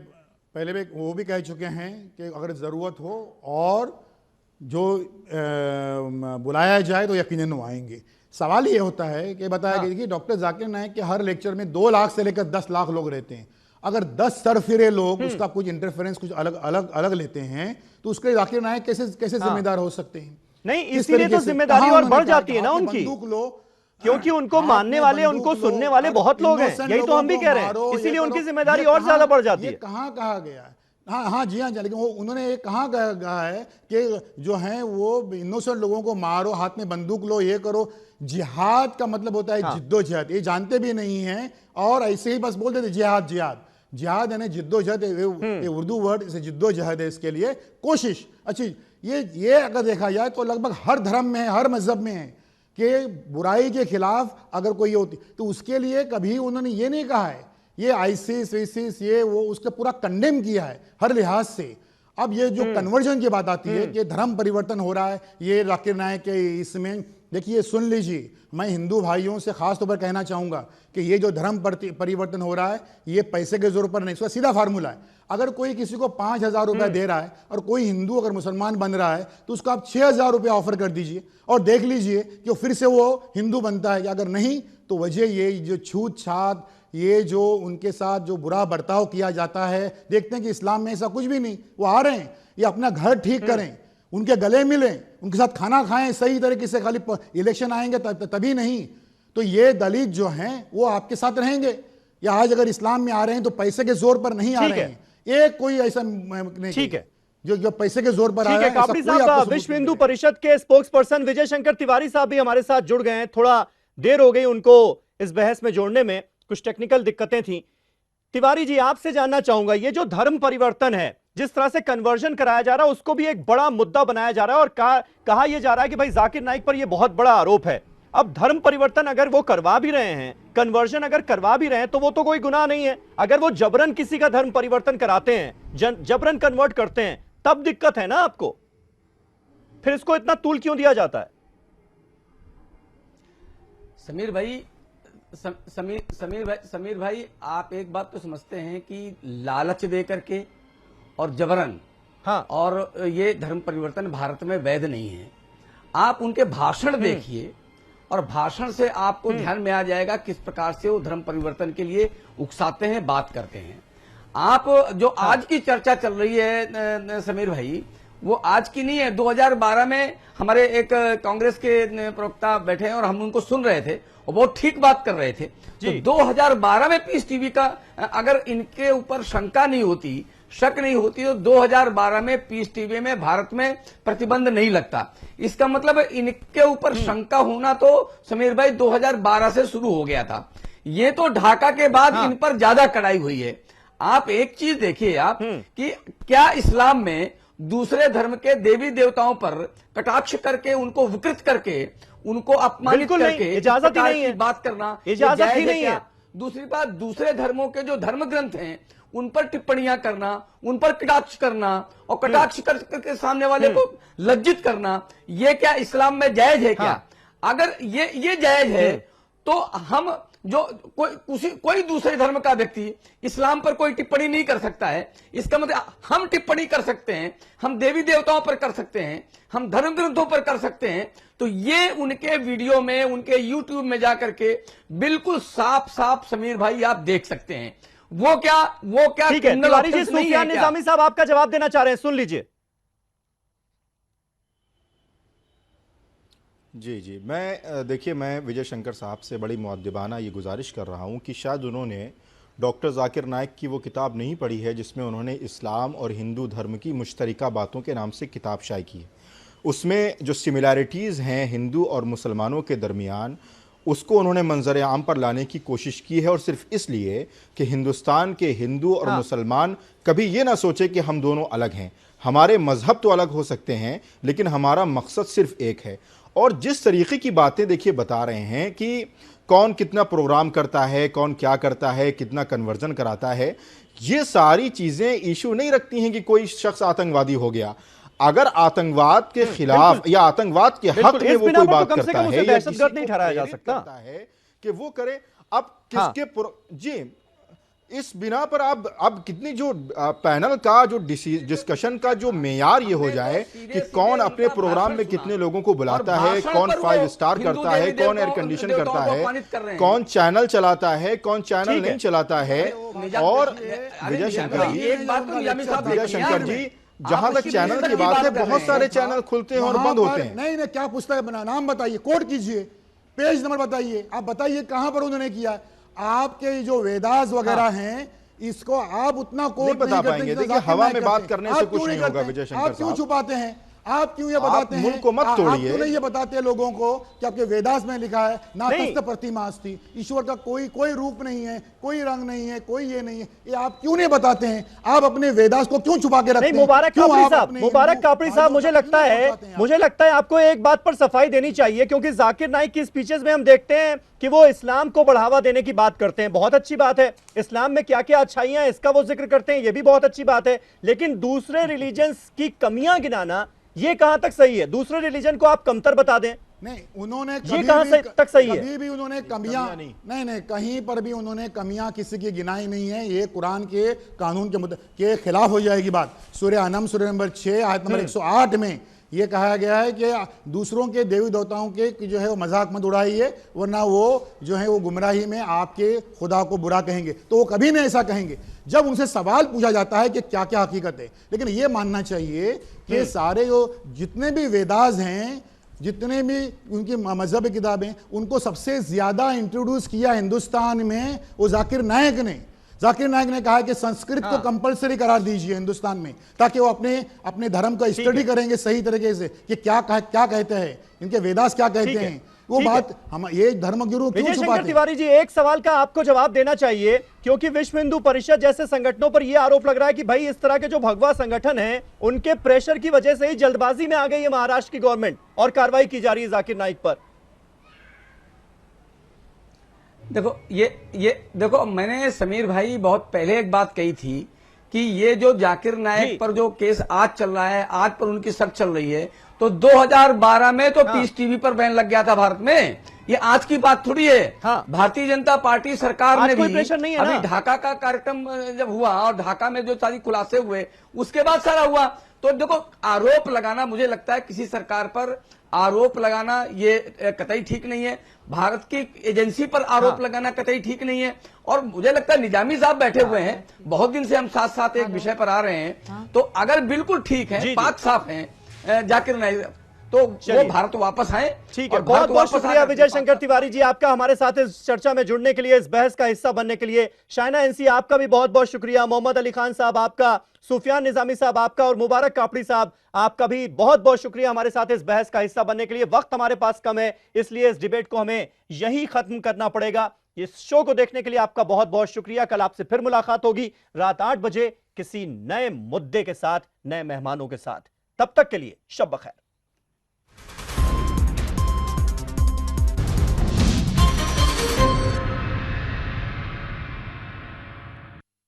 पहले भी वो भी कह चुके हैं कि अगर ज़रूरत हो और जो बुलाया जाए तो यकीनन वो आएंगे। सवाल ये होता है कि बताया गया कि डॉक्टर जाकिर नाइक के हर लेक्चर में 2 लाख से लेकर 10 लाख लोग रहते हैं। अगर 10 सरफिरे लोग उसका कुछ इंटरफेरेंस कुछ अलग अलग अलग लेते हैं तो उसके जाकिर नाइक कैसे जिम्मेदार हो सकते हैं? नहीं, इसीलिए तो जिम्मेदारी और बढ़ जाती है ना उनकी, बंदूक लो, क्योंकि उनको मानने वाले, उनको सुनने वाले बहुत लोग हैं। यही तो हम भी कह रहे हैं, इसीलिए उनकी जिम्मेदारी और ज्यादा बढ़ जाती है। कहाँ कहा गया है? हाँ जी हाँ, लेकिन वो उन्होंने ये कहाँ कहा है कि जो है वो इनोसेंट लोगों को मारो, हाथ में बंदूक लो, ये करो। जिहाद का मतलब होता है जिद्दोजहद, ये जानते भी नहीं हैं और ऐसे ही बस बोल देते जिहाद जिहाद। जिहाद यानी जिद्दोजहद, ये उर्दू वर्ड, इसे जिद्दोजहद है, इसके लिए कोशिश। अच्छी, ये अगर देखा जाए तो लगभग हर धर्म में है, हर मजहब में है कि बुराई के खिलाफ अगर कोई होती तो उसके लिए कभी उन्होंने ये नहीं कहा है ये आईसिस ये वो, उसका पूरा कंडेम किया है हर लिहाज से। अब ये जो कन्वर्जन की बात आती है कि धर्म परिवर्तन हो रहा है, ये जाकिर नाइक के इसमें, देखिए सुन लीजिए, मैं हिंदू भाइयों से खास तौर पर कहना चाहूंगा कि ये जो धर्म परिवर्तन हो रहा है ये पैसे के जोर पर नहीं, इसका सीधा फार्मूला है। अगर कोई किसी को 5,000 रुपए दे रहा है और कोई हिंदू अगर मुसलमान बन रहा है तो उसको आप 6,000 रुपये ऑफर कर दीजिए और देख लीजिए कि फिर से वो हिंदू बनता है। अगर नहीं तो वजह ये जो छूत छात, ये जो उनके साथ जो बुरा बर्ताव किया जाता है, देखते हैं कि इस्लाम में ऐसा कुछ भी नहीं। वो आ रहे हैं, ये अपना घर ठीक करें, उनके गले मिलें, उनके साथ खाना खाएं सही तरीके से, खाली इलेक्शन आएंगे तभी नहीं। तो ये दलित जो हैं वो आपके साथ रहेंगे। या आज अगर इस्लाम में आ रहे हैं तो पैसे के जोर पर नहीं आ रहे हैं, एक कोई ऐसा नहीं, ठीक है, जो पैसे के जोर पर ठीक है। कापड़ी साहब, विश्व हिंदू परिषद के स्पोक्स पर्सन विजय शंकर तिवारी साहब भी हमारे साथ जुड़ गए हैं। थोड़ा देर हो गई उनको इस बहस में जोड़ने में, कुछ टेक्निकल दिक्कतें थी। तिवारी जी, आपसे जानना चाहूंगा, ये जो धर्म परिवर्तन है, जिस तरह से कन्वर्जन कराया जा रहा है, उसको भी एक बड़ा मुद्दा बनाया जा रहा है और कहा यह जा रहा है कि भाई जाकिर नाइक पर यह बहुत बड़ा आरोप है। अब धर्म परिवर्तन अगर वो करवा भी रहे हैं, कन्वर्जन अगर करवा भी रहे हैं, तो वो तो कोई गुनाह नहीं है। अगर वो जबरन किसी का धर्म परिवर्तन कराते हैं, जबरन कन्वर्ट करते हैं, तब दिक्कत है ना आपको। फिर इसको इतना तूल क्यों दिया जाता है? समीर भाई, समीर भाई, आप एक बात तो समझते हैं कि लालच दे करके और जबरन, हाँ, और ये धर्म परिवर्तन भारत में वैध नहीं है। आप उनके भाषण देखिए और भाषण से आपको ध्यान में आ जाएगा किस प्रकार से वो धर्म परिवर्तन के लिए उकसाते हैं, बात करते हैं। आप जो आज की चर्चा चल रही है समीर भाई, वो आज की नहीं है। 2012 में हमारे एक कांग्रेस के प्रवक्ता बैठे हैं और हम उनको सुन रहे थे, वो बहुत ठीक बात कर रहे थे। तो 2012 में पीस टीवी का अगर इनके ऊपर शंका नहीं होती, शक नहीं होती, तो 2012 में पीस टीवी में भारत में प्रतिबंध नहीं लगता। इसका मतलब इनके ऊपर शंका होना तो समीर भाई 2012 से शुरू हो गया था। ये तो ढाका के बाद इन पर ज्यादा कड़ाई हुई है। आप एक चीज देखिए आप कि क्या इस्लाम में दूसरे धर्म के देवी देवताओं पर कटाक्ष करके, उनको विकृत करके, उनको अपमानित करके इजाजत ही नहीं है, बात करना इजाजत ही नहीं है। दूसरी बात, दूसरे धर्मों के जो धर्म ग्रंथ हैं उन पर टिप्पणियां करना, उन पर कटाक्ष करना और कटाक्ष करके सामने वाले को लज्जित करना, ये क्या इस्लाम में जायज है क्या? अगर ये जायज है तो हम जो कोई दूसरे धर्म का व्यक्ति इस्लाम पर कोई टिप्पणी नहीं कर सकता है। इसका मतलब हम टिप्पणी कर सकते हैं, हम देवी देवताओं पर कर सकते हैं, हम धर्म ग्रंथों पर कर सकते हैं। तो ये उनके वीडियो में, उनके यूट्यूब में जाकर के बिल्कुल साफ साफ समीर भाई आप देख सकते हैं। वो क्या ठीक है। तिवारी जी, सुफियान निजामी साहब आपका जवाब देना चाह रहे हैं, सुन लीजिए। जी देखिए, मैं विजय शंकर साहब से बड़ी मुअद्दिबाना ये गुजारिश कर रहा हूँ कि शायद उन्होंने डॉक्टर जाकिर नाइक की वो किताब नहीं पढ़ी है जिसमें उन्होंने इस्लाम और हिंदू धर्म की मुश्तरका बातों के नाम से किताब शाये की है। उसमें जो सिमिलैरिटीज़ हैं हिंदू और मुसलमानों के दरमियान, उसको उन्होंने मंजर आम पर लाने की कोशिश की है, और सिर्फ इसलिए कि हिंदुस्तान के हिंदू और मुसलमान कभी ये ना सोचे कि हम दोनों अलग हैं। हमारे मजहब तो अलग हो सकते हैं, लेकिन हमारा मकसद सिर्फ एक है। और जिस तरीके की बातें देखिए बता रहे हैं कि कौन कितना प्रोग्राम करता है, कौन क्या करता है, कितना कन्वर्जन कराता है, ये सारी चीज़ें इशू नहीं रखती हैं कि कोई शख्स आतंकवादी हो गया। अगर आतंकवाद के खिलाफ या आतंकवाद के हक में वो कोई बात करता है, दहशतगर्द नहीं ठहराया जा सकता है कि वो करे। अब किसके जी इस बिना पर अब कितनी जो पैनल का जो डिस्कशन का जो मेयार ये हो जाए कि कौन अपने प्रोग्राम में कितने लोगों को बुलाता है, कौन 5 स्टार करता है, कौन एयर कंडीशन करता है, कौन चैनल चलाता है, कौन चैनल नहीं चलाता है। और विजय शंकर जी जहां तक चैनल की बात है, बहुत सारे चैनल खुलते हैं और बंद होते हैं। नहीं, क्या पुस्तक बना, नाम बताइए, कोड कीजिए, पेज नंबर बताइए, आप बताइए कहां पर उन्होंने किया। आपके जो वेदास वगैरह हैं, इसको आप उतना कोड नहीं बता पाएंगे। देखिए, हवा में बात करने से कुछ नहीं होगा विजय शंकर साहब। आप क्यों छुपाते हैं? आप क्यों ये बताते हैं? मुल्क को मत तोड़िए। आप क्यों नहीं ये बताते लोगों को कि आपके वेदास में लिखा है ना तस्त प्रतिमास्ति, ईश्वर का कोई रूप नहीं है, कोई रंग नहीं है, कोई ये नहीं है। ये आप क्यों नहीं बताते हैं? आप अपने वेदास को क्यों छुपा के रखते हैं? मुबारक कापड़ी साहब, मुझे लगता है आपको एक बात पर सफाई देनी चाहिए, क्योंकि जाकिर नाइक की स्पीचेस में हम देखते हैं कि वो इस्लाम को बढ़ावा देने की बात करते हैं। बहुत अच्छी बात है, इस्लाम में क्या क्या अच्छाइयां हैं इसका वो जिक्र करते हैं, ये भी बहुत अच्छी बात है। लेकिन दूसरे रिलीजन्स की कमियां गिनाना ये कहां तक सही है? दूसरे रिलीजन को आप कमतर बता दें, नहीं, उन्होंने ये कहां तक सही है? कभी भी उन्होंने कमियां नहीं, कहीं पर भी उन्होंने कमियां किसी की गिनाई नहीं है। ये कुरान के कानून के खिलाफ हो जाएगी बात। सूरह अनम सूरह नंबर 6 आयत नंबर 108 में ये कहा गया है कि दूसरों के देवी देवताओं के जो है वो मजाक मत उड़ाइए, वरना वो जो है वो गुमराही में आपके खुदा को बुरा कहेंगे। तो वो कभी नहीं ऐसा कहेंगे। जब उनसे सवाल पूछा जाता है कि क्या क्या हकीकत है, लेकिन ये मानना चाहिए कि सारे जो जितने भी वेदास हैं, जितने भी उनकी मजहबी किताबें, उनको सबसे ज्यादा इंट्रोड्यूस किया हिंदुस्तान में वो जाकिर नाइक ने। जाकिर नाइक ने कहा कि संस्कृत को कंपलसरी करार दीजिए हिंदुस्तान में, ताकि वो अपने धर्म का स्टडी करेंगे सही तरीके से कि क्या कहते हैं, इनके वेदास क्या कहते हैं। वो बात हम ये धर्मगुरु क्यों छुपाते हैं? तिवारी जी, एक सवाल का आपको जवाब देना चाहिए, क्योंकि विश्व हिंदू परिषद जैसे संगठनों पर यह आरोप लग रहा है कि भाई इस तरह के जो भगवा संगठन हैं, उनके प्रेशर की वजह से ही जल्दबाजी में आ गई है महाराष्ट्र की गवर्नमेंट और कार्रवाई की जा रही है जाकिर नाइक पर। देखो ये देखो, मैंने समीर भाई बहुत पहले एक बात कही थी कि ये जो जाकिर नाइक पर जो केस आज चल रहा है, आज पर उनकी सख्त चल रही है, तो 2012 में तो पीस टीवी पर बैन लग गया था भारत में। ये आज की बात थोड़ी है। भारतीय जनता पार्टी सरकार ने भी अभी ढाका का कार्यक्रम जब हुआ और ढाका में जो सारी खुलासे हुए, उसके बाद सारा हुआ। तो देखो, आरोप लगाना, मुझे लगता है किसी सरकार पर आरोप लगाना ये कतई ठीक नहीं है। भारत की एजेंसी पर आरोप लगाना कतई ठीक नहीं है। और मुझे लगता है निजामी साहब बैठे हुए हैं, बहुत दिन से हम साथ साथ एक विषय पर आ रहे हैं, तो अगर बिल्कुल ठीक है, पाक साफ है जाकिर नाइक, तो वो भारत वापस आए। ठीक है, बहुत बहुत शुक्रिया विजय शंकर तिवारी जी आपका हमारे साथ इस चर्चा में जुड़ने के लिए, इस बहस का हिस्सा बनने के लिए। शाइना एनसी आपका भी बहुत बहुत शुक्रिया, मोहम्मद अली खान साहब आपका, सुफियान निजामी साहब आपका और मुबारक कापड़ी साहब आपका भी बहुत बहुत शुक्रिया हमारे साथ इस बहस का हिस्सा बनने के लिए। वक्त हमारे पास कम है, इसलिए इस डिबेट को हमें यही खत्म करना पड़ेगा। इस शो को देखने के लिए आपका बहुत बहुत शुक्रिया। कल आपसे फिर मुलाकात होगी रात 8 बजे किसी नए मुद्दे के साथ, नए मेहमानों के साथ। तब तक के लिए शब बखैर।